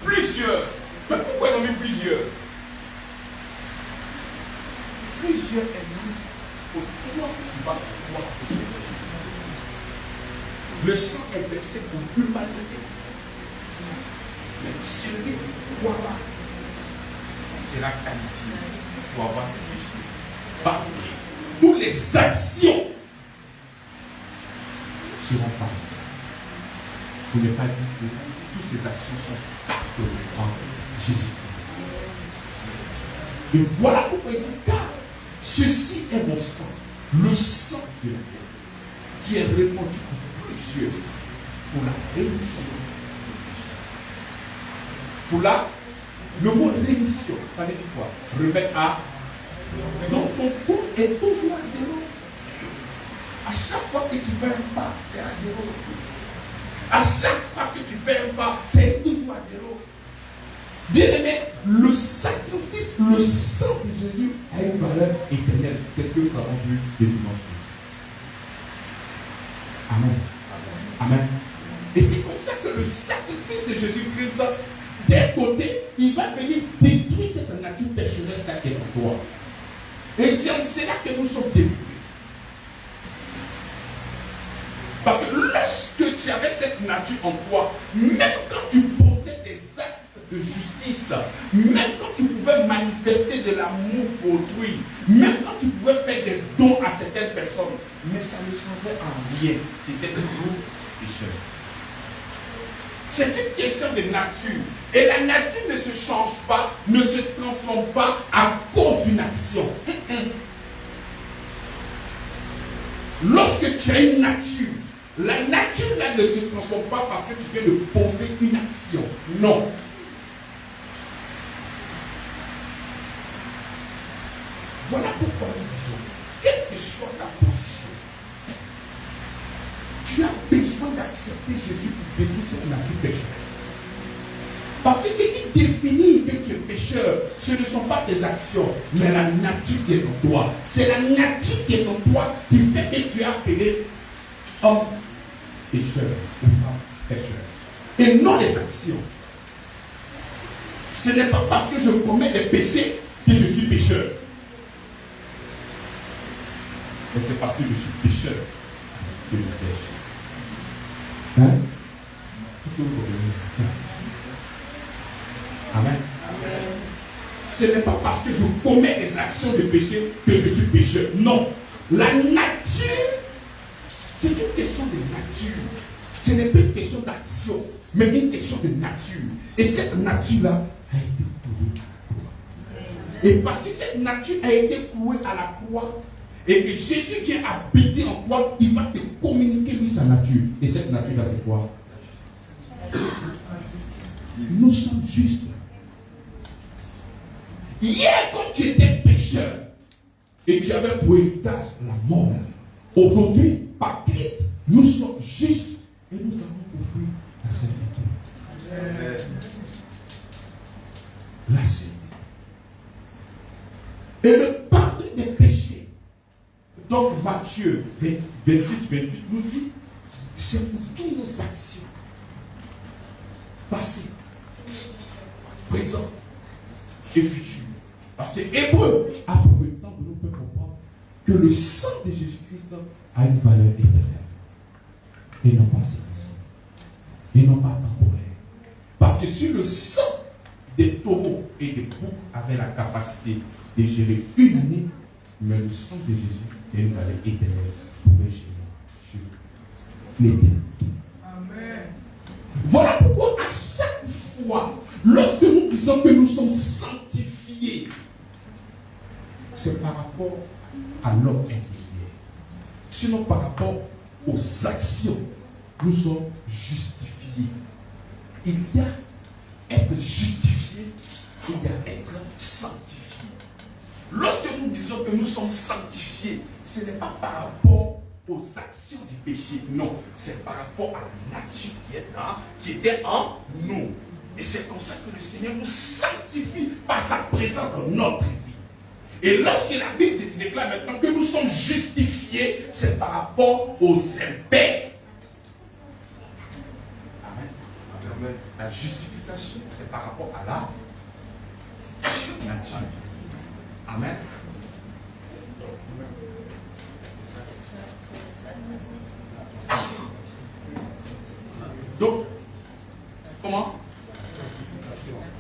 plusieurs. Mais pourquoi ils ont mis plusieurs? Plusieurs ennemis pour toi qui vas pouvoir posséder Jésus. Le sang est versé pour l'humanité. Mais celui qui croira sera qualifié pour avoir ses péchés. Par toutes les actions seront pardonnées. Pour ne pas dire que toutes ces actions sont pardonnées en Jésus-Christ. Et voilà pourquoi il dit, car ceci est mon sang, le sang de l'alliance, qui est répandu pour plusieurs pour la rémission des péchés. Pour le mot rémission, ça veut dire quoi? Remettre à. Donc ton compte est toujours à zéro. À chaque fois que tu fais un pas, c'est à zéro. À chaque fois que tu fais un pas, c'est toujours à zéro. Bien aimé, le sacrifice, le sang de Jésus a une valeur éternelle. C'est ce que nous avons vu le dimanche. Amen. Amen. Et c'est comme ça que le sacrifice de Jésus-Christ, d'un côté, il va venir détruire cette nature pécheresse qui est en toi. Et c'est en cela que nous sommes délivrés. Parce que lorsque tu avais cette nature en toi, même quand tu pensais des actes de justice, même quand tu pouvais manifester de l'amour pour autrui, même quand tu pouvais faire des dons à certaines personnes, mais ça ne changeait en rien. Tu étais toujours pécheur. C'est une question de nature. Et la nature ne se change pas, ne se transforme pas à cause d'une action. Lorsque tu as une nature, la nature là ne se transforme pas parce que tu viens de poser une action. Non. Voilà pourquoi nous disons, quelle que soit ta position, tu as besoin d'accepter Jésus pour détruire cette nature pécheresse. Parce que ce qui définit que tu es pécheur, ce ne sont pas tes actions, mais la nature qui est en toi. C'est la nature qui est en toi qui fait que tu es appelé homme pécheur ou femme pécheresse. Et non les actions. Ce n'est pas parce que je commets des péchés que je suis pécheur. Mais c'est parce que je suis pécheur que je pêche. Hein? Qu'est-ce que vous comprenez? Amen. Ce n'est pas parce que je commets des actions de péché que je suis pécheur. Non. La nature, c'est une question de nature. Ce n'est pas une question d'action, mais une question de nature. Et cette nature-là a été clouée à la croix. Et parce que cette nature a été clouée à la croix, et que Jésus vient habiter en toi, il va te communiquer lui sa nature. Et cette nature-là, c'est quoi? Nous sommes justes. Hier, quand tu étais pécheur et tu avais pour héritage la mort, aujourd'hui, par Christ, nous sommes justes et nous avons pour fruit la sainteté. La sainteté. Et le pardon des péchés. Donc Matthieu 26, 28 nous dit, c'est pour toutes nos actions, passées, présentes et futures. Parce que Hébreu a pour le temps de nous faire comprendre que le sang de Jésus-Christ a une valeur éternelle. Et non pas celle-ci. Et non pas temporaire. Parce que si le sang des taureaux et des boucs avait la capacité de gérer une année, mais le sang de Jésus qui a une valeur éternelle pouvait gérer sur l'éternité. Amen. Voilà pourquoi à chaque fois, lorsque nous disons que nous sommes sanctifiés, c'est par rapport à l'homme intérieur. Sinon par rapport aux actions, nous sommes justifiés. Il y a être justifié, il y a être sanctifié. Lorsque nous disons que nous sommes sanctifiés, ce n'est pas par rapport aux actions du péché, non, c'est par rapport à la nature qui était en nous. Et c'est comme ça que le Seigneur nous sanctifie par sa présence dans notre vie. Et lorsque la Bible déclare maintenant que nous sommes justifiés, c'est par rapport aux impairs. Amen. Amen. La justification, c'est par rapport à la nature. Amen. Donc, comment?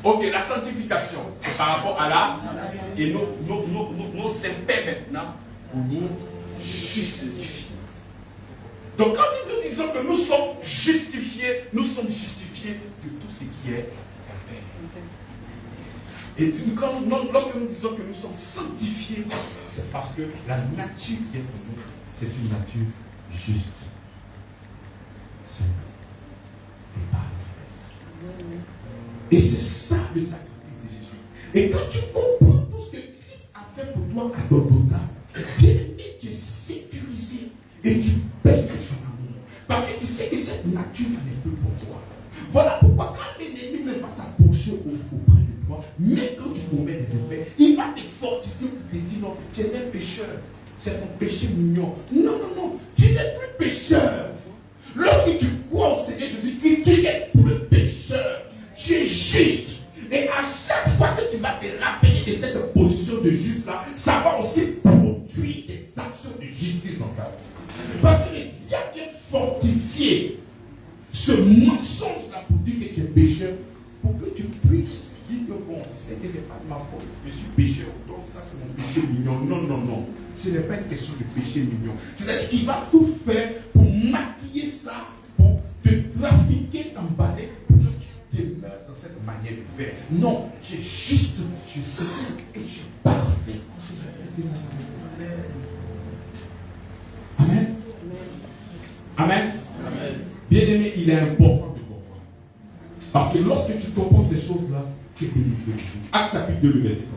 Ok, la sanctification, c'est par rapport à la... Et nos impairs maintenant, pour nous justifier. Donc quand nous disons que nous sommes justifiés de tout ce qui est impère. Et lorsque nous disons que nous sommes sanctifiés, c'est parce que la nature qui est pour nous, c'est une nature juste. Simple. Et parfaite. Et c'est ça le sacrifice de Jésus. Et quand tu comprends tout ce que Christ a fait pour toi à Golgotha, bien aimé, tu es sécurisé et tu payes de son amour. Parce que tu sais que cette nature n'est plus pour toi. Voilà pourquoi quand l'ennemi ne va s'approcher auprès de toi, même quand tu commets des effets, il va te fortifier pour te dire non, tu es un pécheur. C'est ton péché mignon. Non, non, non, tu n'es plus pécheur. Lorsque tu crois au Seigneur Jésus-Christ, tu n'es plus pécheur. Tu es juste. Et à chaque fois que tu vas te rappeler de cette position de juste-là, ça va aussi produire des actions de justice dans ta vie. Parce que le diable vient fortifier ce mensonge-là pour dire que tu es pécheur, pour que tu puisses dire que bon, c'est que ce n'est pas de ma faute, je suis pécheur, donc ça c'est mon péché mignon. Non, non, non. Ce n'est pas une question de péché mignon. C'est-à-dire qu'il va tout faire pour maquiller ça, pour te trafiquer, t'emballer, pour que tu demeures dans cette manière de faire. Non, tu es juste, tu es saint et tu es parfait. Amen. Amen. Amen. Bien-aimé, il est important de comprendre. Parce que lorsque tu comprends ces choses-là, tu es délivré. Acte chapitre 2, le verset 48.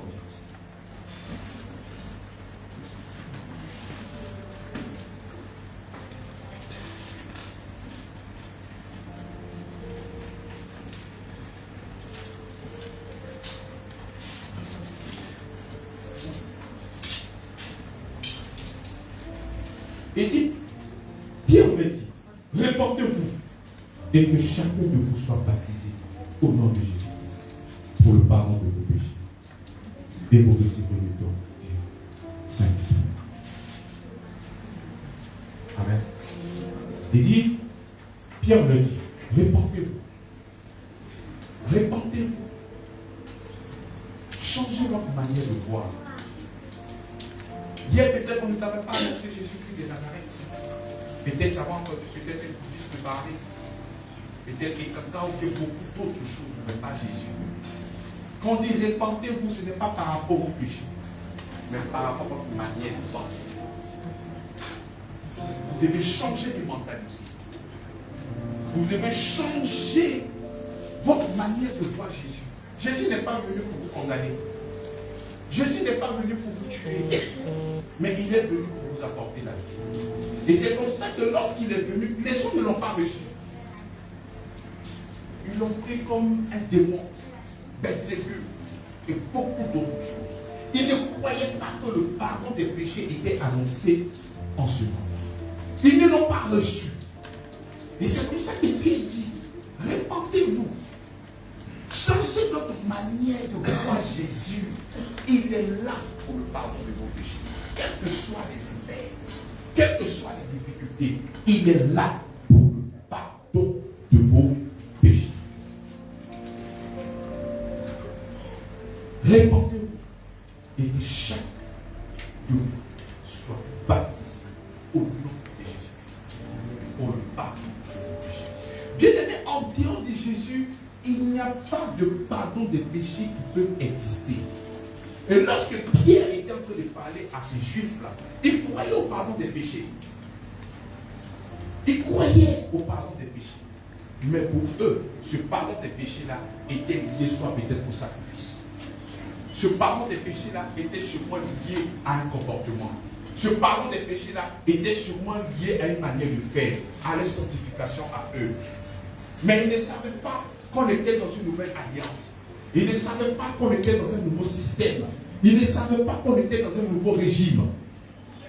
Il dit, Pierre me dit, répandez-vous et que chacun de vous soit baptisé au nom de Jésus-Christ pour le pardon de vos péchés. Et vous recevrez le don du Saint-Esprit. Amen. Il dit, Pierre me dit, répandez-vous. Répandez-vous. Changez votre manière de voir. Hier, peut-être on ne t'avait pas annoncé Jésus-Christ de Nazareth. Peut-être avant, peut-être une puisse te parler. Peut-être que quelqu'un a fait beaucoup d'autres choses, mais pas Jésus. Quand on dit répandez-vous, ce n'est pas par rapport au péché, mais par rapport à votre manière de penser. Vous devez changer de mentalité. Vous devez changer votre manière de voir Jésus. Jésus n'est pas venu pour vous condamner. Jésus n'est pas venu pour vous tuer, mais il est venu pour vous apporter la vie. Et c'est comme ça que lorsqu'il est venu, les gens ne l'ont pas reçu. Ils l'ont pris comme un démon, Belzébul et beaucoup d'autres choses. Ils ne croyaient pas que le pardon des péchés était annoncé en ce moment. Ils ne l'ont pas reçu. Et c'est comme ça que Pierre dit, répandez-vous. Changez votre manière de voir Jésus. Il est là pour le pardon de vos péchés. Quels que soient les impairs, quelles que soient les difficultés, il est là pour le pardon de vos péchés. Répandez-vous et que chacun de vous soit baptisé au nom de Jésus-Christ pour le pardon de vos péchés. Bien-aimé, en dehors de Jésus, il n'y a pas de pardon des péchés qui peuvent exister. Et lorsque Pierre était en train de parler à ces juifs-là, ils croyaient au pardon des péchés. Ils croyaient au pardon des péchés. Mais pour eux, ce pardon des péchés-là était lié soit peut-être au sacrifice. Ce pardon des péchés-là était sûrement lié à un comportement. Ce pardon des péchés-là était sûrement lié à une manière de faire, à leur sanctification à eux. Mais ils ne savaient pas qu'on était dans une nouvelle alliance. Ils ne savaient pas qu'on était dans un nouveau système. Ils ne savaient pas qu'on était dans un nouveau régime.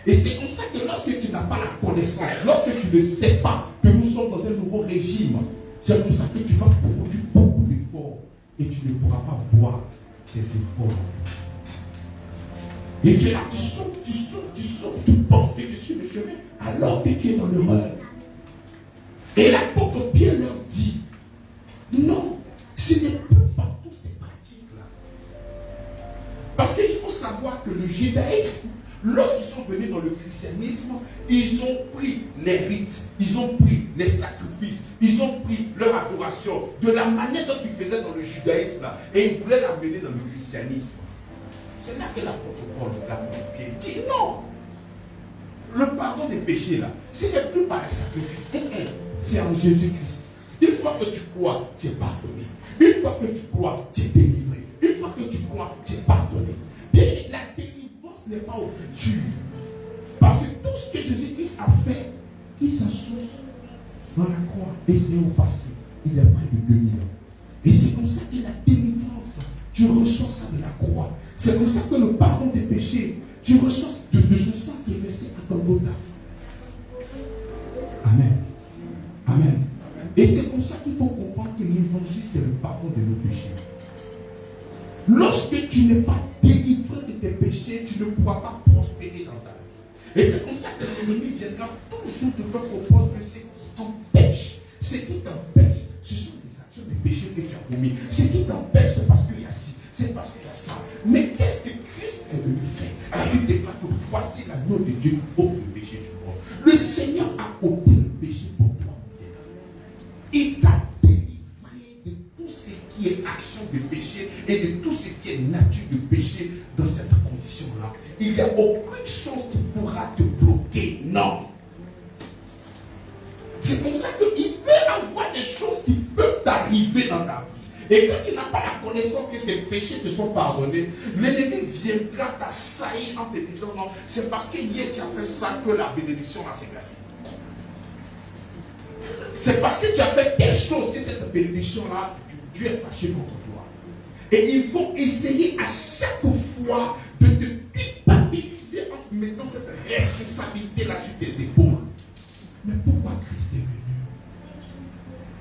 Et c'est comme ça que lorsque tu n'as pas la connaissance, lorsque tu ne sais pas que nous sommes dans un nouveau régime, c'est comme ça que tu vas produire beaucoup d'efforts et tu ne pourras pas voir ces efforts. Et tu es là, tu souffres, tu penses que tu suis le chemin alors que tu es dans l'erreur. Et l'apôtre Pierre leur dit, non, ce n'est plus partout ces pratiques-là. Parce qu'il faut savoir que le judaïsme, lorsqu'ils sont venus dans le christianisme, ils ont pris les rites, ils ont pris les sacrifices, ils ont pris leur adoration de la manière dont ils faisaient dans le judaïsme là, et ils voulaient l'amener dans le christianisme. C'est là que l'apôtre Paul, l'apôtre Pierre dit non. Le pardon des péchés là, ce n'est plus par les sacrifices, c'est en Jésus-Christ. Une fois que tu crois, tu es pardonné. Une fois que tu crois, tu es délivré. Une fois que tu crois, tu es pardonné. Et la délivrance n'est pas au futur. Parce que tout ce que Jésus-Christ a fait, qui s'associe dans la croix, et c'est au passé, il y a près de 2000 ans. Et c'est comme ça que la délivrance, tu reçois ça de la croix. C'est comme ça que le pardon des péchés, tu reçois de ce sang qui est versé à Golgotha. Amen. Amen. Et c'est comme ça qu'il faut comprendre que l'évangile, c'est le pardon de nos péchés. Lorsque tu n'es pas délivré de tes péchés, tu ne pourras pas prospérer dans ta vie. Et c'est comme ça que l'ennemi viendra toujours te faire comprendre que ce qui t'empêche, ce sont les actions des péchés que tu as commis. Ce qui t'empêche, c'est parce qu'il y a ci, c'est parce qu'il y a ça. Mais qu'est-ce que Christ est venu faire? La Bible déclare que voici l'agneau de Dieu qui ôte le péché du monde. Le Seigneur a ôté le péché pour toi. Il t'a délivré de tout ce qui est action de péché et de tout ce qui est nature de péché dans cette condition-là. Il n'y a aucune chose qui pourra te bloquer. Non. C'est comme ça qu'il peut avoir des choses qui peuvent t'arriver dans ta vie. Et quand tu n'as pas la connaissance que tes péchés te sont pardonnés, l'ennemi viendra t'assaillir en te disant non, c'est parce que hier tu as fait ça que la bénédiction a s'est gratuite. C'est parce que tu as fait telle chose que cette bénédiction-là, Dieu est fâché contre toi. Et ils vont essayer à chaque fois de te culpabiliser en maintenant cette responsabilité-là sur tes épaules. Mais pourquoi Christ est venu?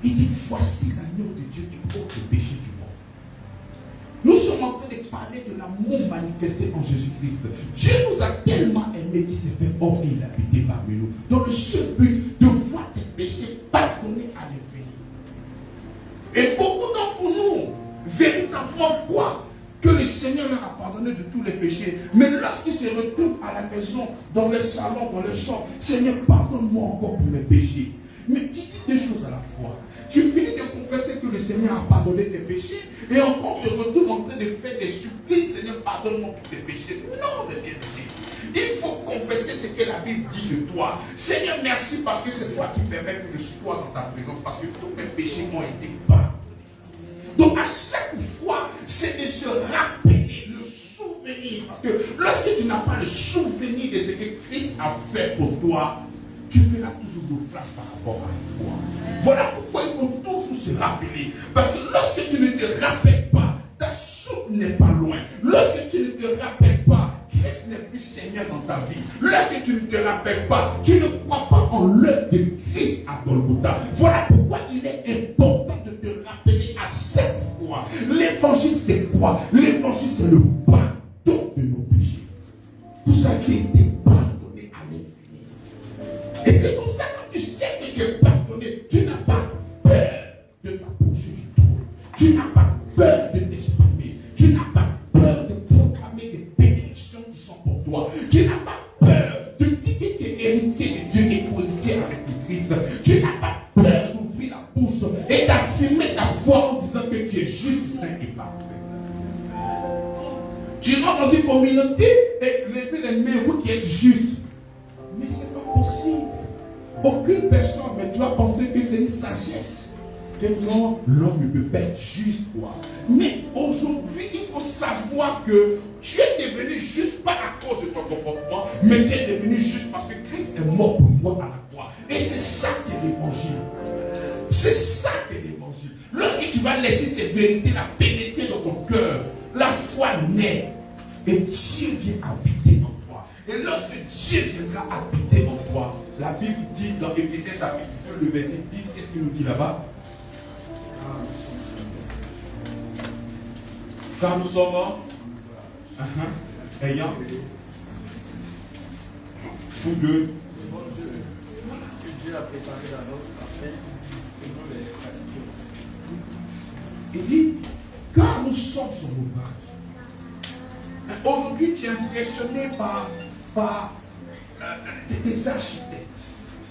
Il dit, voici l'agneau de Dieu qui ôte le péché du monde. Nous sommes en train de parler de l'amour manifesté en Jésus-Christ. Dieu nous a tellement aimés qu'il s'est fait homme et il a habité parmi nous. Dans le seul but de voir tes péchés pardonnés à l'infini. Et beaucoup d'entre nous, véritablement croient que le Seigneur leur a pardonné de tous les péchés. Mais lorsqu'ils se retrouvent à la maison, dans les salons, dans les chambres, Seigneur, pardonne-moi encore pour mes péchés. Mais tu dis deux choses à la fois. Tu finis de confesser que le Seigneur a pardonné tes péchés et encore tu te retrouves en train de faire des supplices. Seigneur, pardonne-moi pour tes péchés. Non, mes bien-aimés. Il faut confesser ce que la Bible dit de toi. Seigneur, merci parce que c'est toi qui permets que je sois dans ta présence, parce que tous mes péchés ont été pardonnés. Donc à chaque fois, c'est de se rappeler, le souvenir. Parce que lorsque tu n'as pas le souvenir de ce que Christ a fait pour toi, tu feras toujours naufrage par rapport à la foi. Voilà pourquoi il faut toujours se rappeler. Parce que lorsque tu ne te rappelles pas, ta soupe n'est pas loin. Lorsque tu ne te rappelles pas, Christ n'est plus Seigneur dans ta vie. Lorsque tu ne te rappelles pas, tu ne crois pas en l'œuvre de Christ à Golgotha. Voilà pourquoi il est important de te rappeler à chaque fois. L'évangile c'est quoi? L'évangile c'est le pardon de nos péchés. Tout ça qui a été pardonné à l'infini. Et c'est comme ça que tu sais que tu es pardonné. Tu n'as pas peur de t'approcher du trône. Tu n'as pas peur de t'exprimer. Tu n'as pas peur de proclamer des bénédictions qui sont pour toi. Tu n'as pas peur de dire que tu es héritier de Dieu et co-héritier avec le Christ. Tu n'as pas peur d'ouvrir la bouche et d'affirmer ta foi en disant que tu es juste, saint et parfait. Tu rentres dans une communauté et levez les mains, vous qui êtes juste. Mais ce n'est pas possible. Aucune personne, mais tu vas penser que c'est une sagesse. Que non, l'homme ne peut pas être juste, quoi. Mais aujourd'hui, il faut savoir que tu es devenu juste pas à cause de ton comportement, mais tu es devenu juste parce que Christ est mort pour toi à la croix. Et c'est ça qui est l'évangile. C'est ça qui est l'évangile. Lorsque tu vas laisser ces vérités-là pénétrer dans ton cœur, la foi naît et Dieu vient habiter en toi. Et lorsque Dieu viendra habiter en toi, la Bible dit dans Éphésiens chapitre 2, le verset 10, qu'est-ce qu'il nous dit là-bas? Car nous sommes ayant tous deux. Dieu a préparé d'avance afin que nous les pratiquions. Il dit, car nous sommes son ouvrage. Aujourd'hui, tu es impressionné par des architectes.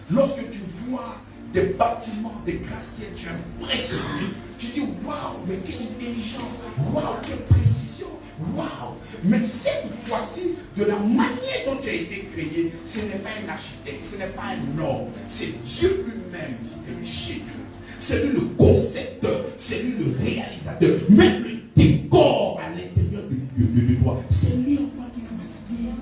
Lorsque tu vois des bâtiments, des gratte-ciels, tu es impressionné. Tu dis, waouh, mais quelle intelligence, waouh, quelle précision, waouh. Mais cette fois-ci, de la manière dont tu as été créé, ce n'est pas un architecte, ce n'est pas un homme, c'est Dieu lui-même qui est le chef. C'est lui le concepteur, c'est lui le réalisateur, même le décor à l'intérieur de toi, c'est lui en toi qui l'a manié.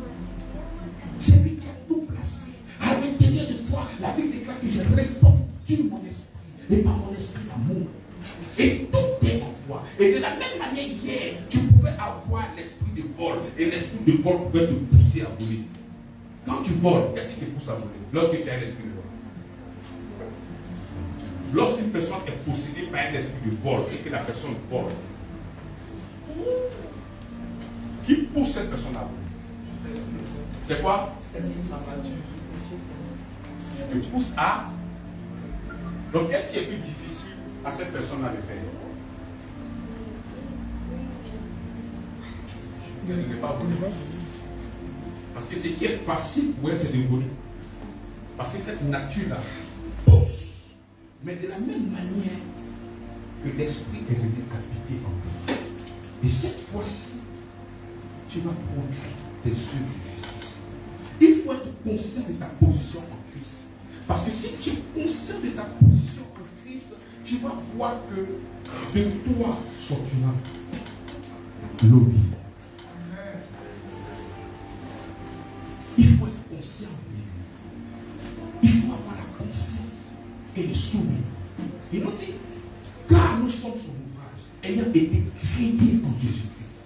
C'est lui qui a tout placé. À l'intérieur de toi, la Bible déclare que j'ai répandu mon esprit, et par mon esprit l'amour. Et tout est en toi. Et de la même manière, hier, tu pouvais avoir l'esprit de vol, et l'esprit de vol pouvait te pousser à voler. Quand tu voles, qu'est-ce qui te pousse à voler? Lorsque tu as l'esprit de vol. Lorsqu'une personne est possédée par un esprit de vol et que la personne vole, qui pousse cette personne à voler? C'est quoi? Qui te pousse à. Donc, qu'est-ce qui est plus difficile à cette personne à le faire? Elle ne peut pas voler. Parce que ce qui est facile pour elle, c'est de voler. Parce que cette nature-là pousse. Mais de la même manière que l'esprit est venu habiter en toi. Et cette fois-ci, tu vas produire des œuvres de justice. Il faut être conscient de ta position en Christ. Parce que si tu es conscient de ta position en Christ, tu vas voir que de toi sortira l'eau vive. Il faut être conscient de lui. Il faut avoir la conscience et le souvenir. Il nous dit, car nous sommes son ouvrage, ayant été créés en Jésus-Christ.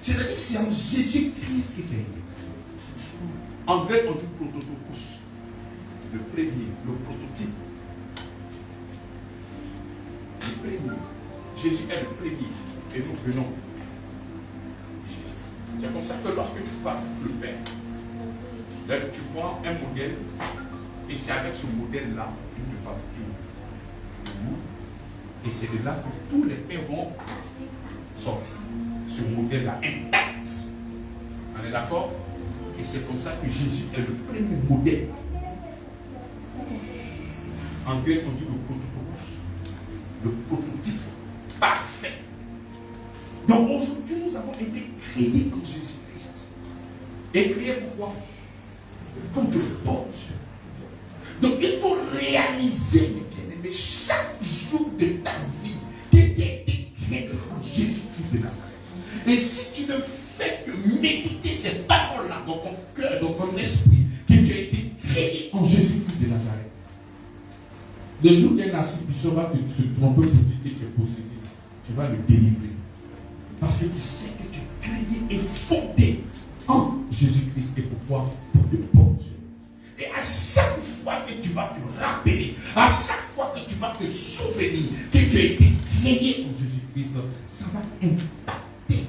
C'est-à-dire que c'est en Jésus-Christ qui est créé. En grec, on dit prototokos. Le premier, le prototype. Le premier. Jésus est le premier. Et nous venons de Jésus. C'est comme ça que lorsque tu vas le Père, là, tu prends un modèle, et c'est avec ce modèle-là que tu fabriques le moule. Et c'est de là que tous les pères vont sortir. Ce modèle-là intact. On est d'accord? Et c'est comme ça que Jésus est le premier modèle. En grec, on dit le prototokos. Le prototype parfait. Donc aujourd'hui, nous avons été créés en Jésus-Christ. Et créés pourquoi? Comme de bons Dieu. Donc il faut réaliser, mes bien-aimés, chaque jour de ta vie, que tu as été créé en Jésus-Christ de Nazareth. Et si tu ne fais que méditer ces paroles-là dans ton cœur, dans ton esprit, que tu as été créé en Jésus-Christ de Nazareth, le jour où un archibishop va se tromper pour dire que tu es possédé, tu vas le délivrer. Parce que tu sais que tu es créé et fondé en Jésus-Christ. Et pourquoi? Pour de bons Dieu. Et à chaque fois que tu vas te rappeler, à chaque fois que tu vas te souvenir que tu as été créé en Jésus-Christ, ça va impacter.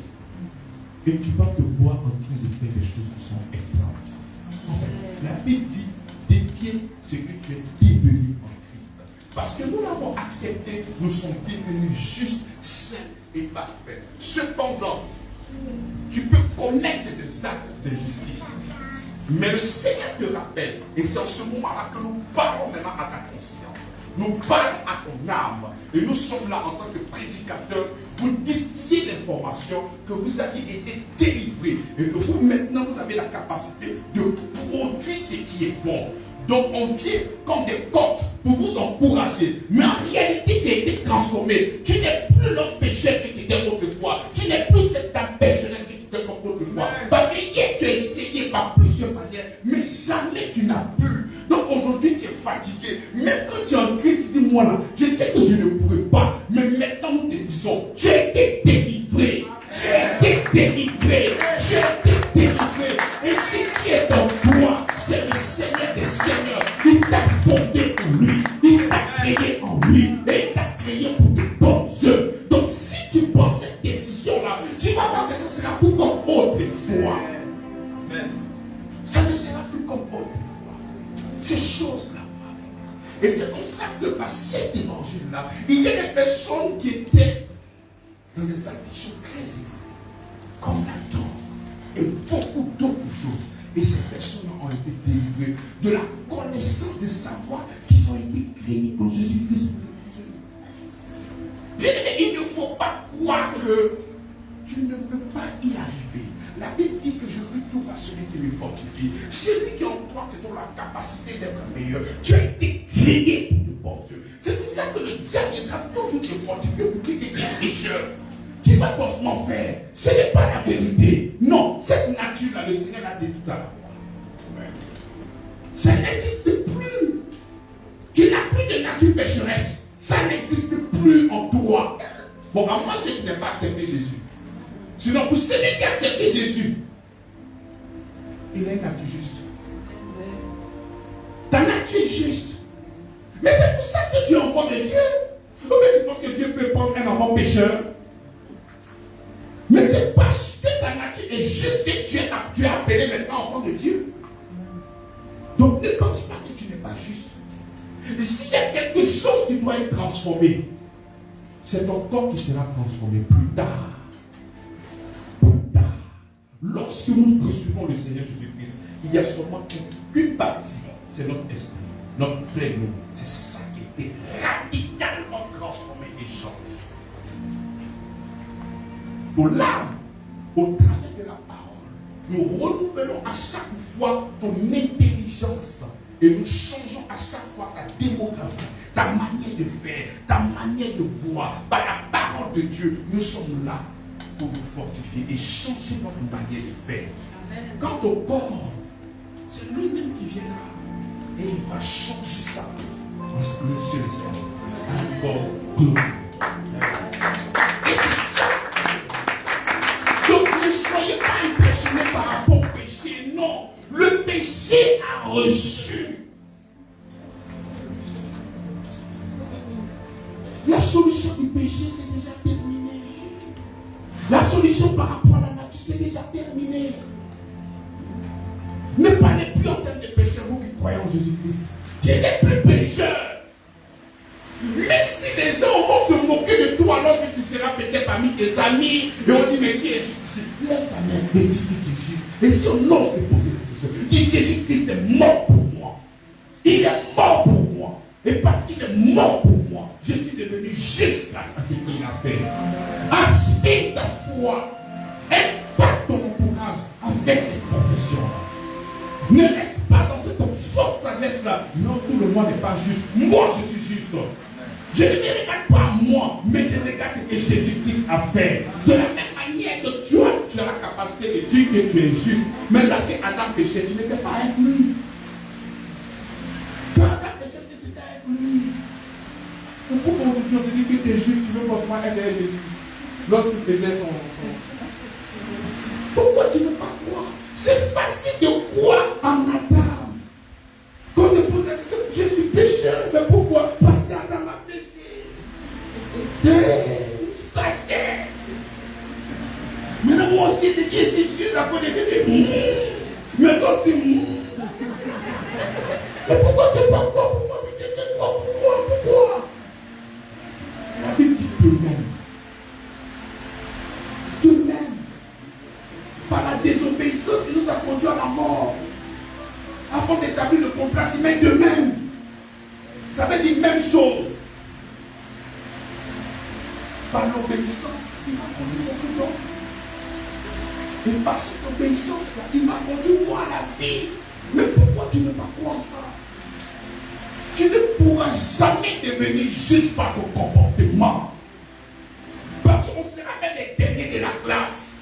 Et tu vas te voir en train de faire des choses qui sont extraordinaires. En fait, la Bible dit défier ce que tu es devenu en Christ. Parce que nous l'avons accepté, nous sommes devenus justes, saints et parfaits. Cependant, tu peux commettre des actes de justice. Mais le Seigneur te rappelle, et c'est en ce moment-là que nous parlons maintenant à ta conscience. Nous parlons à ton âme. Et nous sommes là en tant que prédicateurs pour distiller l'information que vous avez été délivrés. Et que vous, maintenant, vous avez la capacité de produire ce qui est bon. Donc on vient comme des coqs pour vous encourager. Mais en réalité, tu as été transformé. Tu n'es plus l'homme pécheur que tu étais autrefois. Tu n'es plus cette dame pécheresse que tu étais autrefois. Parce que hier, tu as essayé par plusieurs manières, mais jamais tu n'as pu. Donc aujourd'hui, tu es fatigué. Même quand tu es en Christ, tu dis, moi là, je sais que je ne pourrai pas. Mais maintenant, nous te disons, tu as été délivré. Tu as été délivré. Tu as été délivré. Et ce qui est en toi, c'est le Seigneur des Seigneurs. Il t'a fondé en lui. Il t'a créé en lui. Et il t'a créé pour de bonnes œuvres. Donc si tu prends cette décision-là, tu vas voir que ça ne sera plus comme autrefois. Ça ne sera plus comme autrefois. Ces choses-là. Et c'est comme ça que par cet évangile-là, il y a des personnes qui étaient dans des addictions très élevées, comme la drogue et beaucoup d'autres choses. Et ces personnes ont été délivrées de la connaissance de savoir qu'ils ont été créés en Jésus-Christ. Bien aimé, il ne faut pas croire que tu ne peux pas y arriver. La Bible dit que je peux tout à celui qui me fortifie. C'est lui qui en toi qui a la capacité d'être meilleur. Tu as été créé pour de bons Dieu. C'est pour ça que le diable viendra toujours te fortifier pour que tu es pécheur. Tu vas forcément faire. Ce n'est pas la vérité. Non, cette nature-là, le Seigneur l'a dit tout à l'heure. Ça n'existe plus. Tu n'as plus de nature pécheresse. Ça n'existe plus en toi. Bon, à moins que tu n'aies pas accepté Jésus. Sinon, pour celui qui a accepté Jésus, il a une nature juste. Ta nature est juste. Mais c'est pour ça que tu es enfant de Dieu. Ou bien tu penses que Dieu peut prendre un enfant pécheur? Mais c'est parce que ta nature est juste que tu es appelé maintenant enfant de Dieu. Donc ne pense pas que tu n'es pas juste. S'il y a quelque chose qui doit être transformé, c'est ton corps qui sera transformé plus tard. Lorsque nous recevons le Seigneur Jésus-Christ, il y a seulement qu'une partie, c'est notre esprit, notre vrai nous. C'est ça qui a été radicalement transformé et changé. Pour l'âme, au travers de la parole, nous renouvelons à chaque fois ton intelligence et nous changeons à chaque fois ta démographie, ta manière de faire, ta manière de voir. Par la parole de Dieu, nous sommes là pour vous fortifier et changer notre manière de faire. Quant au corps, c'est lui-même qui viendra et il va changer ça. Monsieur le Seigneur, un corps glorieux. Et c'est ça. Donc ne soyez pas impressionnés par rapport au péché. Non, le péché péché a reçu. La solution du péché, c'est déjà terminé. La solution par rapport à la nature, c'est déjà terminé. Ne parlez plus en termes de pécheur, vous qui croyez en Jésus-Christ. Tu n'es plus pécheur. Même si les gens vont se moquer de toi lorsque tu seras peut-être parmi tes amis et on dit mais qui est juste ici? Lève ta main et dis que tu es juste. Et si on ose te poser des questions, dis Jésus-Christ est mort pour moi. Il est mort pour moi. Et parce qu'il est mort pour moi, je suis devenu juste grâce à ce qu'il a fait. Achète ta foi. Impacte ton entourage avec cette confession-là. Ne reste pas dans cette fausse sagesse-là. Non, tout le monde n'est pas juste. Moi, je suis juste. Je ne me regarde pas moi, mais je regarde ce que Jésus-Christ a fait. De la même manière que tu as la capacité de dire que tu es juste. Mais lorsque Adam péchait, tu n'étais pas avec lui. Quand Adam péchait, c'était avec lui. Donc pourquoi tu te dis que tu es juste, tu veux forcément être avec Jésus lorsqu'il faisait son... Pourquoi tu ne veux pas croire? C'est facile de croire en Adam. Quand on te pose la question, je suis pécheur, mais pourquoi? Parce qu'Adam a péché. Une sagesse. Maintenant, moi aussi, je dis, si Jésus a connu, je dis, mais toi aussi, mais pourquoi tu ne veux pas croire pour moi? Mais tu te crois, pourquoi? La Bible dit de même. De même. Par la désobéissance, il nous a conduit à la mort. Avant d'établir le contrat, c'est même de même. Ça veut dire même chose. Par l'obéissance, il m'a conduit beaucoup d'hommes. Et par cette obéissance-là, il m'a conduit moi à la vie. Mais pourquoi tu ne veux pas croire ça? Tu ne pourras jamais devenir juste par ton comportement. Parce qu'on sera même les derniers de la classe.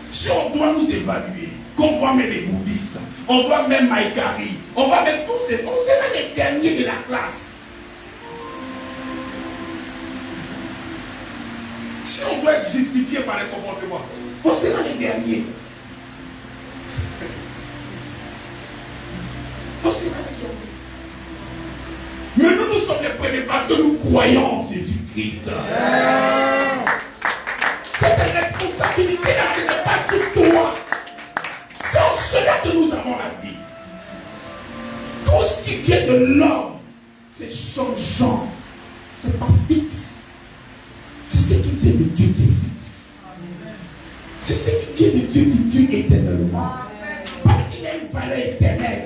Si on doit nous évaluer, qu'on doit mettre les bouddhistes, on doit mettre Maïkari, on va mettre tous ces, on sera les derniers de la classe. Si on doit être justifié par les comportements, on sera les derniers. On sera les derniers. Mais nous sommes les premiers parce que nous croyons en Jésus-Christ. Cette responsabilité-là, ce n'est pas sur toi. C'est en cela que nous avons la vie. Tout ce qui vient de l'homme, c'est changeant. C'est pas fixe. C'est ce qui vient de Dieu qui est fixe. C'est ce qui vient de Dieu qui dure éternellement. Parce qu'il a une valeur éternelle.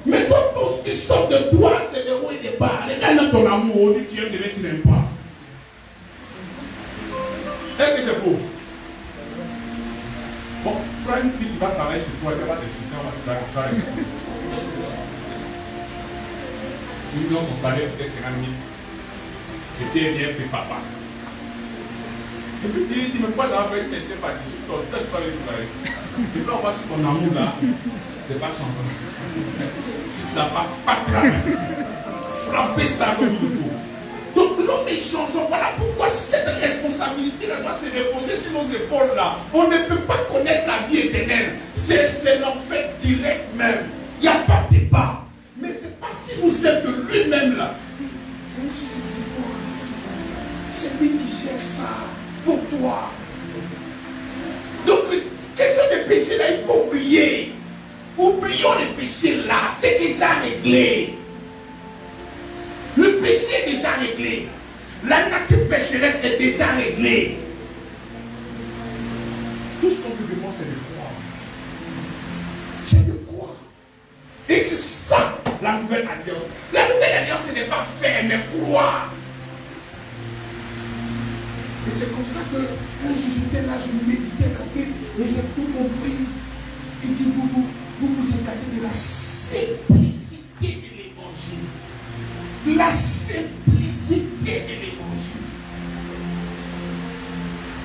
Mais toi, tout ce qui sort de toi, c'est de haut et de bas. Regarde ton amour, on dit tu aimes, tu n'aimes pas. Est-ce que c'est faux? Bon, prends une fille qui va travailler chez toi, elle va décider, on va se faire travail. Tu lui donnes son salaire, peut-être 50 000. Et tu es bien fait papa. Et puis tu dis, mais pourquoi tu as fait une tête fatiguée? Toi, c'est pas tu vas aller travailler. Et puis on va sur ton amour là, c'est pas chantant. Tu n'as pas frappé ça comme il faut. Donc l'homme est changeant. Voilà pourquoi si cette responsabilité-là doit se reposer sur nos épaules-là, on ne peut pas connaître la vie éternelle. C'est l'enfer direct même. Il n'y a pas de débat. Mais c'est parce qu'il nous aime de lui-même là. C'est Jésus, c'est quoi? C'est lui qui gère ça pour toi. Donc, question de péché là, il faut oublier. Oublions les péchés là, c'est déjà réglé. Le péché est déjà réglé. La nature pécheresse est déjà réglée. Tout ce qu'on nous demande, c'est de croire. C'est de croire. Et c'est ça la nouvelle alliance. La nouvelle alliance, ce n'est pas faire, mais croire. Et c'est comme ça que un jour j'étais là, je méditais la Bible et j'ai tout compris. Il dit, vous écartez de la simplicité de l'évangile. La simplicité de l'évangile.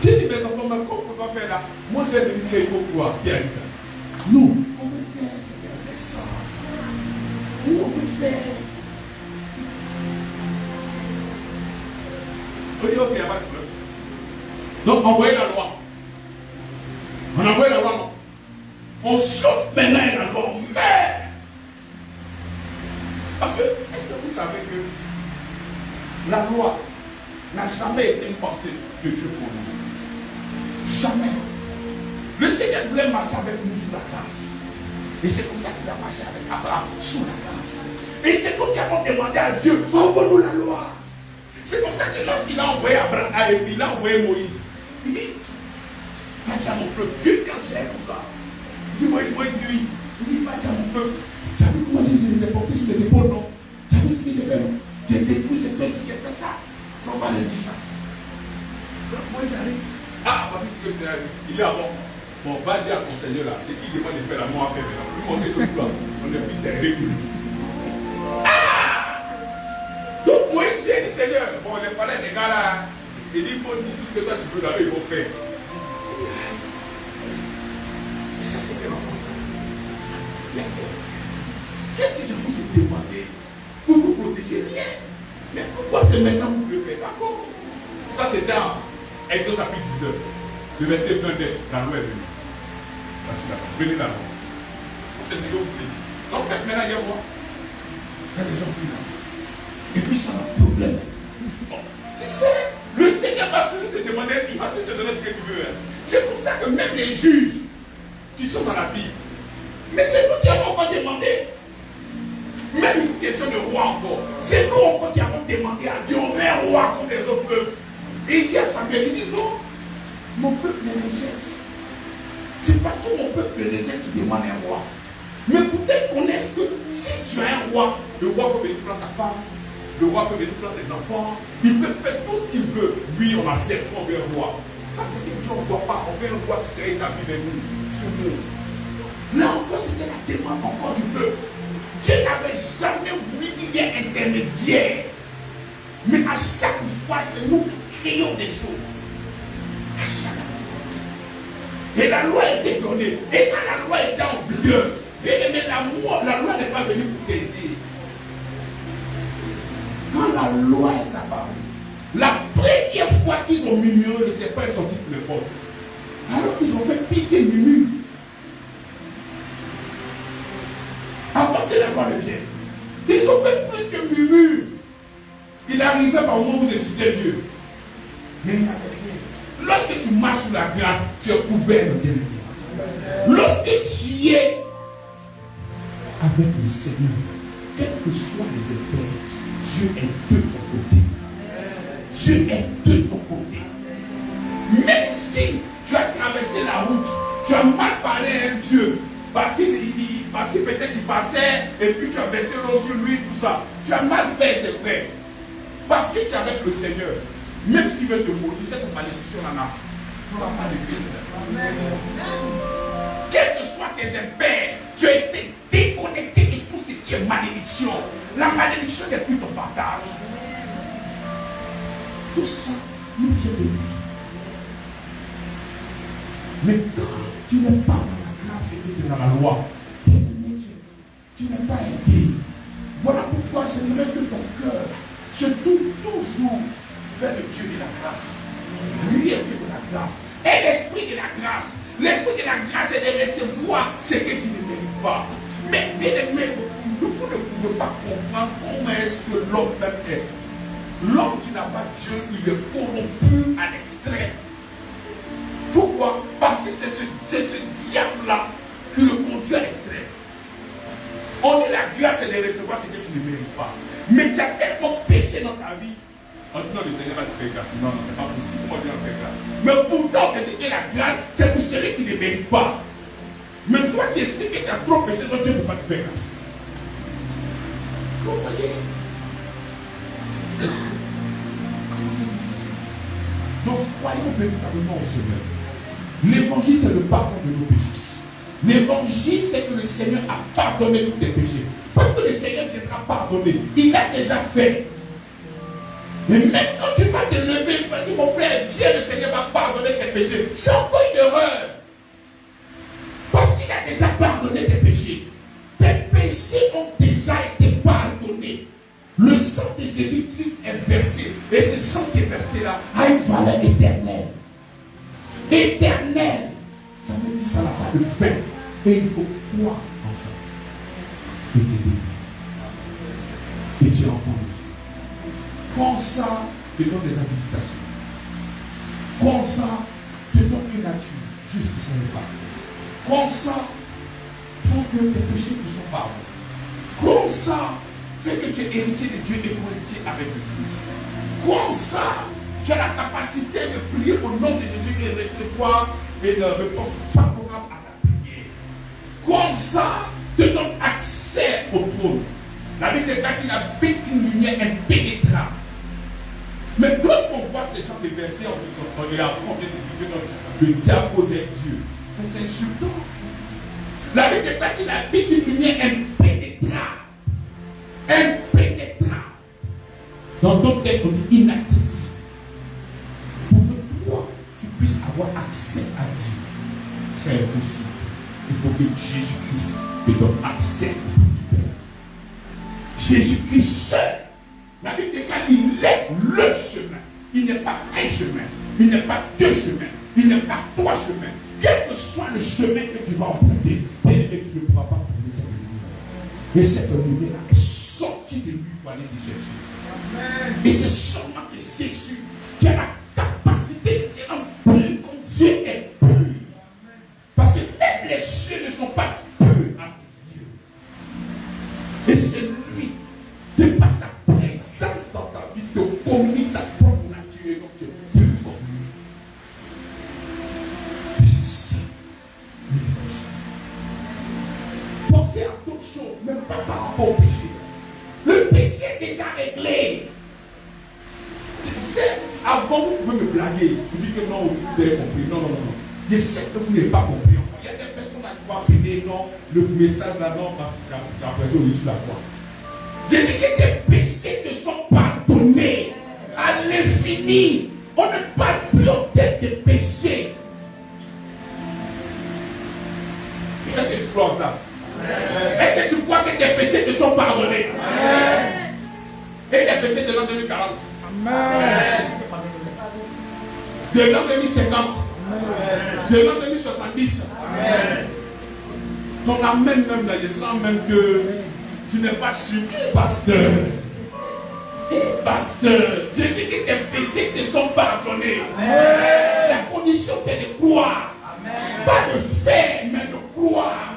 Tu dis, mais enfants, mais comment on peut pas faire là? Moi, j'ai dit qu'il faut croire. Qui a dit ça? Nous, on veut faire, c'est un ça. Nous, on veut faire. On dit, ok, il n'y a pas de problème. Donc, envoyez la loi. On envoie la loi, non? On souffre maintenant la loi, mais Parce que, est-ce que vous savez que la loi n'a jamais été une pensée de Dieu pour nous? Jamais. Le Seigneur voulait marcher avec nous sous la grâce. Et c'est comme ça qu'il a marché avec Abraham sous la grâce. Et c'est nous qui avons demandé à Dieu, envoie-nous la loi. C'est comme ça que lorsqu'il a envoyé Abraham, il a envoyé Moïse. Il dit, va dire à mon peuple, Dieu quand c'est comme ça. Il dit Moïse, lui, il dit, va dire à mon peuple, tu as vu comment je les ai portés sur les épaules, non? Tu as vu ce que j'ai fait, non? J'ai détruit, j'ai fait ci, j'ai fait ça. On va leur dire ça. Donc Moïse arrive. Ah, parce que c'est ce que le Seigneur dit. Il est avant. Bon, va dire à ton Seigneur là, c'est qui demande de faire la mort à faire maintenant. Lui montrer tout là, on est plus terrible que lui. Ah! Donc Moïse vient du Seigneur. Bon, les parents des gars là, il dit, il faut dire tout ce que toi tu peux là, ils vont faire. Mais ça c'est vraiment ça. Qu'est-ce que je vous ai demandé pour vous protéger? Rien. Mais pourquoi c'est maintenant que vous le faites? D'accord? Ça c'est dans Exode chapitre 19. Le verset 20, la loi est venue. Parce qu'il a fait, venez la loi. C'est ce que vous voulez. En fait, maintenant, il y a quoi? Il y a des gens plus là. Et puis, ça a un problème. Bon, tu sais, le Seigneur va toujours te demander, il va te donner ce que tu veux. C'est pour ça que même les juges qui sont dans la Bible, mais c'est nous qui avons encore demandé. Même une question de roi encore. C'est nous encore qui avons demandé à Dieu, on met un roi comme les autres peuples. Et il dit à Samuel, il dit non, mon peuple me rejette. C'est parce que mon peuple me rejette qu'il demande un roi. Mais pour qu'ils connaissent que si tu as un roi, le roi peut venir prendre ta femme, le roi peut venir prendre tes enfants, il peut faire tout ce qu'il veut. Oui, on accepte, on veut un roi. Quand tu dis Dieu, on ne voit pas, on veut un roi qui serait établi avec nous, sur nous. Là encore, c'était la demande encore du peuple. Dieu n'avait jamais voulu qu'il y ait intermédiaire. Mais à chaque fois, c'est nous qui créons des choses. À chaque fois. Et la loi a été donnée. Et quand la loi était en vigueur, la loi n'est pas venue pour t'aider. Quand la loi est apparue, la première fois qu'ils ont murmuré, le serpent est sorti pour les portes. Alors qu'ils ont fait piquer murmure. Avant que la loi ne vienne. Ils ont fait plus que murmure. Il arrivait par moment où vous excitez Dieu. Mais il n'avait rien. Lorsque tu marches sous la grâce, tu es couvert de bien. Lorsque tu es avec le Seigneur, quels que soient les épées, Dieu est de ton côté. Dieu est de ton côté. Même si tu as traversé la route, tu as mal parlé à un Dieu, parce que peut-être il passait et puis tu as versé l'eau sur lui, tout ça. Tu as mal fait, c'est vrai. Parce que tu es avec le Seigneur, même s'il veut te maudire, cette malédiction là, ne va pas lever sur la femme. Quels que soient tes impairs, tu as été déconnecté de tout ce qui est malédiction. La malédiction n'est plus ton partage. Tout ça nous vient de lui. Mais quand tu n'es pas dans la grâce et que tu es dans la loi, tu n'es pas aidé. Voilà pourquoi j'aimerais que ton cœur se tourne toujours vers le Dieu de la grâce. Lui est Dieu de la grâce. Et l'esprit de la grâce. L'esprit de la grâce est de recevoir ce que tu ne mérites pas. Mais bien aimé, vous ne pouvez pas comprendre comment est-ce que l'homme même est. L'homme qui n'a pas Dieu, il est corrompu à l'extrême. Pourquoi? Parce que c'est ce diable-là qui le conduit à l'extrême. On dit la grâce est de recevoir ce que tu ne mérites pas. Mais tu as tellement péché dans ta vie. On dit non, le Seigneur va te faire grâce. Non, c'est pas possible. Comment Dieu va faire grâce? Mais pourtant, que tu aies la grâce, c'est pour celui qui ne mérite pas. Mais toi, tu estimes que tu as trop péché, donc Dieu ne peut pas te faire grâce. Vous voyez? Comment c'est difficile? Donc, croyons véritablement au Seigneur. L'évangile, c'est le pardon de nos péchés. L'évangile, c'est que le Seigneur a pardonné tous tes péchés. Parce que le Seigneur viendra pardonner. Il l'a déjà fait. Et même quand tu vas te lever, tu vas dire, mon frère, viens, le Seigneur va pardonner tes péchés. C'est encore une erreur. Parce qu'il a déjà pardonné tes péchés. Tes péchés ont déjà été pardonnés. Le sang de Jésus-Christ est versé. Et ce sang qui est versé là a une valeur éternelle. Éternelle. Ça veut dire que ça n'a pas de fin. Et il faut croire en ça. Et te délivrer. es enfant de Dieu. Comme ça, te donne des habilitations. Comme ça, te donne une nature juste sans le pardon. Comme ça, faut que tes péchés te soient pardonnés. Comme ça, fait que tu es héritier de Dieu et co-héritier avec le Christ. Comme ça, tu as la capacité de prier au nom de Jésus et recevoir une réponse favorable à la prière. Comme ça, te donne accès au trône. La Bible déclare qu'il habite une lumière impénétrable. Mais lorsqu'on voit ces gens de versets, on vient de dire que le diable osait Dieu. Mais c'est insultant. La Bible déclare qu'il habite une lumière impénétrable. Impénétrable. Dans d'autres textes, on dit inaccessible. Pour que toi, tu puisses avoir accès à Dieu, c'est impossible. Il faut que Jésus-Christ te donne accès au Père. Jésus-Christ seul. La Bible déclare qu'il est le chemin. Il n'est pas un chemin. Il n'est pas deux chemins. Il n'est pas trois chemins. Quel que soit le chemin que tu vas emprunter, tu ne pourras pas trouver cette lumière. Et cette lumière est sortie de lui pour aller te chercher. Amen. Et c'est seulement que Jésus qui a la capacité d'être pur comme Dieu est pur. Parce que même les cieux ne sont pas purs à ses yeux. Et c'est lui, de par sa présence dans ta vie, te communique sa propre nature comme tu es pur comme lui. Et c'est ça l'évangile. Pensez à d'autres choses, même pas par rapport au péché. Le péché est déjà réglé. Tu sais, avant vous pouvez me blaguer. Vous dites que non, vous avez compris. Non, non, non. Je sais que vous n'avez pas compris. Il y a des personnes qui vont appeler non, le message là, non, après ça, on est sur la foi. J'ai dit que tes péchés te sont pardonnés à l'infini. On ne parle plus en tête des péchés. Est-ce que tu crois en ça? Est-ce que tu crois que tes péchés te sont pardonnés? Amen. Et tes péchés de l'an 2040? Amen. De l'an 2050? Amen. De l'an 2070? Amen. Ton amen même là, je sens même que tu n'es pas sûr. Pasteur. Pasteur. J'ai dit que tes péchés te sont pardonnés. Amen. La condition c'est de croire. Amen. Pas de faire, mais de croire.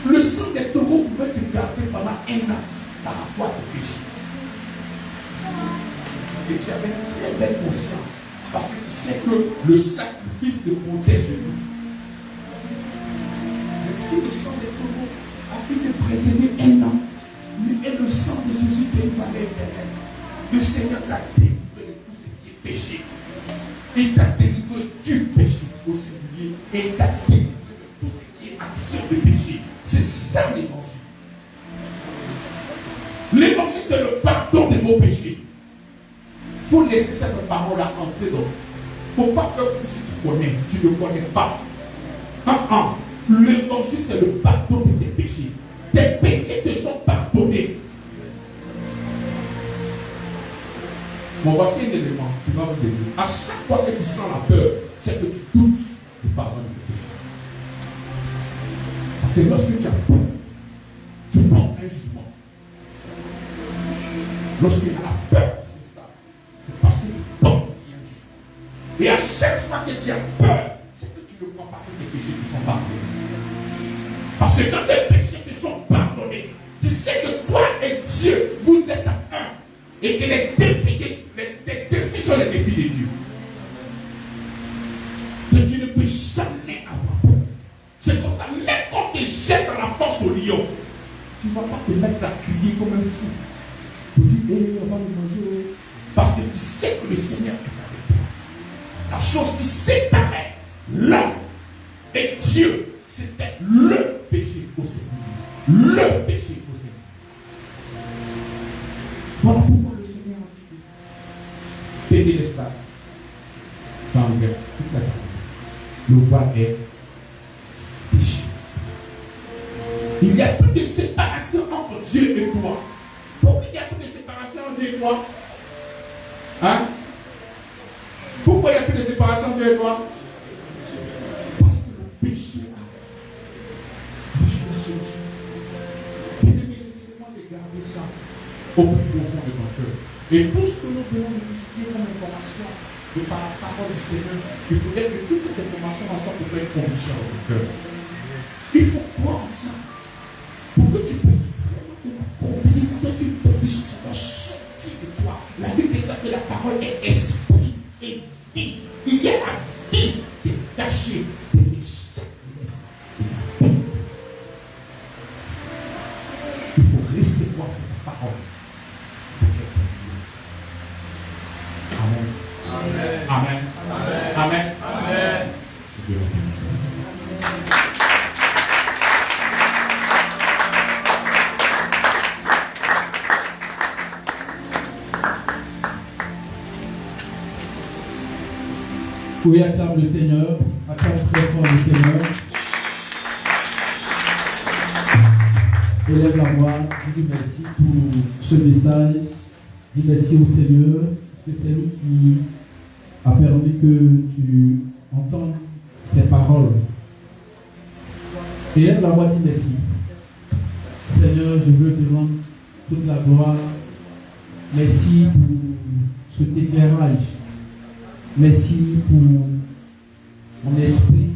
Le sang des taureaux pouvait te garder pendant un an par rapport à tes péchés. Et tu avais une très belle conscience. Parce que tu sais que le sacrifice te protège de tout. Mais si le sang des taureaux a pu te préserver un an, mais le sang de Jésus te valait éternelle. Le Seigneur t'a délivré de tout ce qui est péché. Il t'a délivré du péché au singulier et il t'a délivré de tout ce qui est action de péché. C'est ça l'évangile. L'évangile, c'est le pardon de vos péchés. Il faut laisser cette parole-là entrer dans. Il ne faut pas faire comme si tu connais. Tu ne connais pas. L'évangile, c'est le pardon de tes péchés. Tes péchés te sont pardonnés. Bon, voici un élément qui va vous aider. À chaque fois que tu sens la peur, c'est que tu doutes du pardon de tes péchés. Parce que lorsque tu as peur, tu penses à un jugement. Lorsqu'il y a la peur qui s'installe, c'est parce que tu penses qu'il y a un jugement. Et à chaque fois que tu as peur, c'est que tu ne crois pas que tes péchés te sont pardonnés. Parce que quand tes péchés te sont pardonnés, tu sais que toi et Dieu, vous êtes à un. Et que les défis sont les défis de Dieu. Que tu ne peux jamais avoir peur. C'est comme ça, même quand tu te jettes dans la force au lion, tu ne vas pas te mettre à crier comme un fou. Tu dis, on va le manger. Parce que tu sais que le Seigneur est avec toi. La chose qui séparait l'homme et Dieu, c'était le péché au Seigneur. Le péché au Seigneur. Voilà pourquoi le Seigneur a dit pédé l'esclave. Sans regret. Le roi est péché. Il n'y a plus de séparation entre Dieu et toi. Pourquoi il n'y a plus de séparation entre Dieu et toi? Hein? Pourquoi il n'y a plus de séparation entre Dieu et toi? au plus profond de ton cœur. Et tout ce que nous venons de discuter comme information de par la parole du Seigneur, il faudrait que toute cette information en soit pour faire une conviction dans ton cœur. Il faut croire en ça pour que tu puisses vraiment te accomplir, que tu puisses sortir de toi. La Bible déclare que la parole est esprit et vie. Il y a la vie détachée de l'échec de la Bible. Il faut recevoir cette parole. Amen. Amen. Amen. Amen. Amen. Dieu vous bénisse. Oui, acclame le Seigneur. Acclame très fort le Seigneur. Élève la voix. Dis merci pour ce message. Dis merci au Seigneur. Parce que c'est lui qui a permis que tu entendes ces paroles. Élève la voix. Dis merci. Seigneur, je veux te rendre toute la gloire. Merci pour cet éclairage. Merci pour mon esprit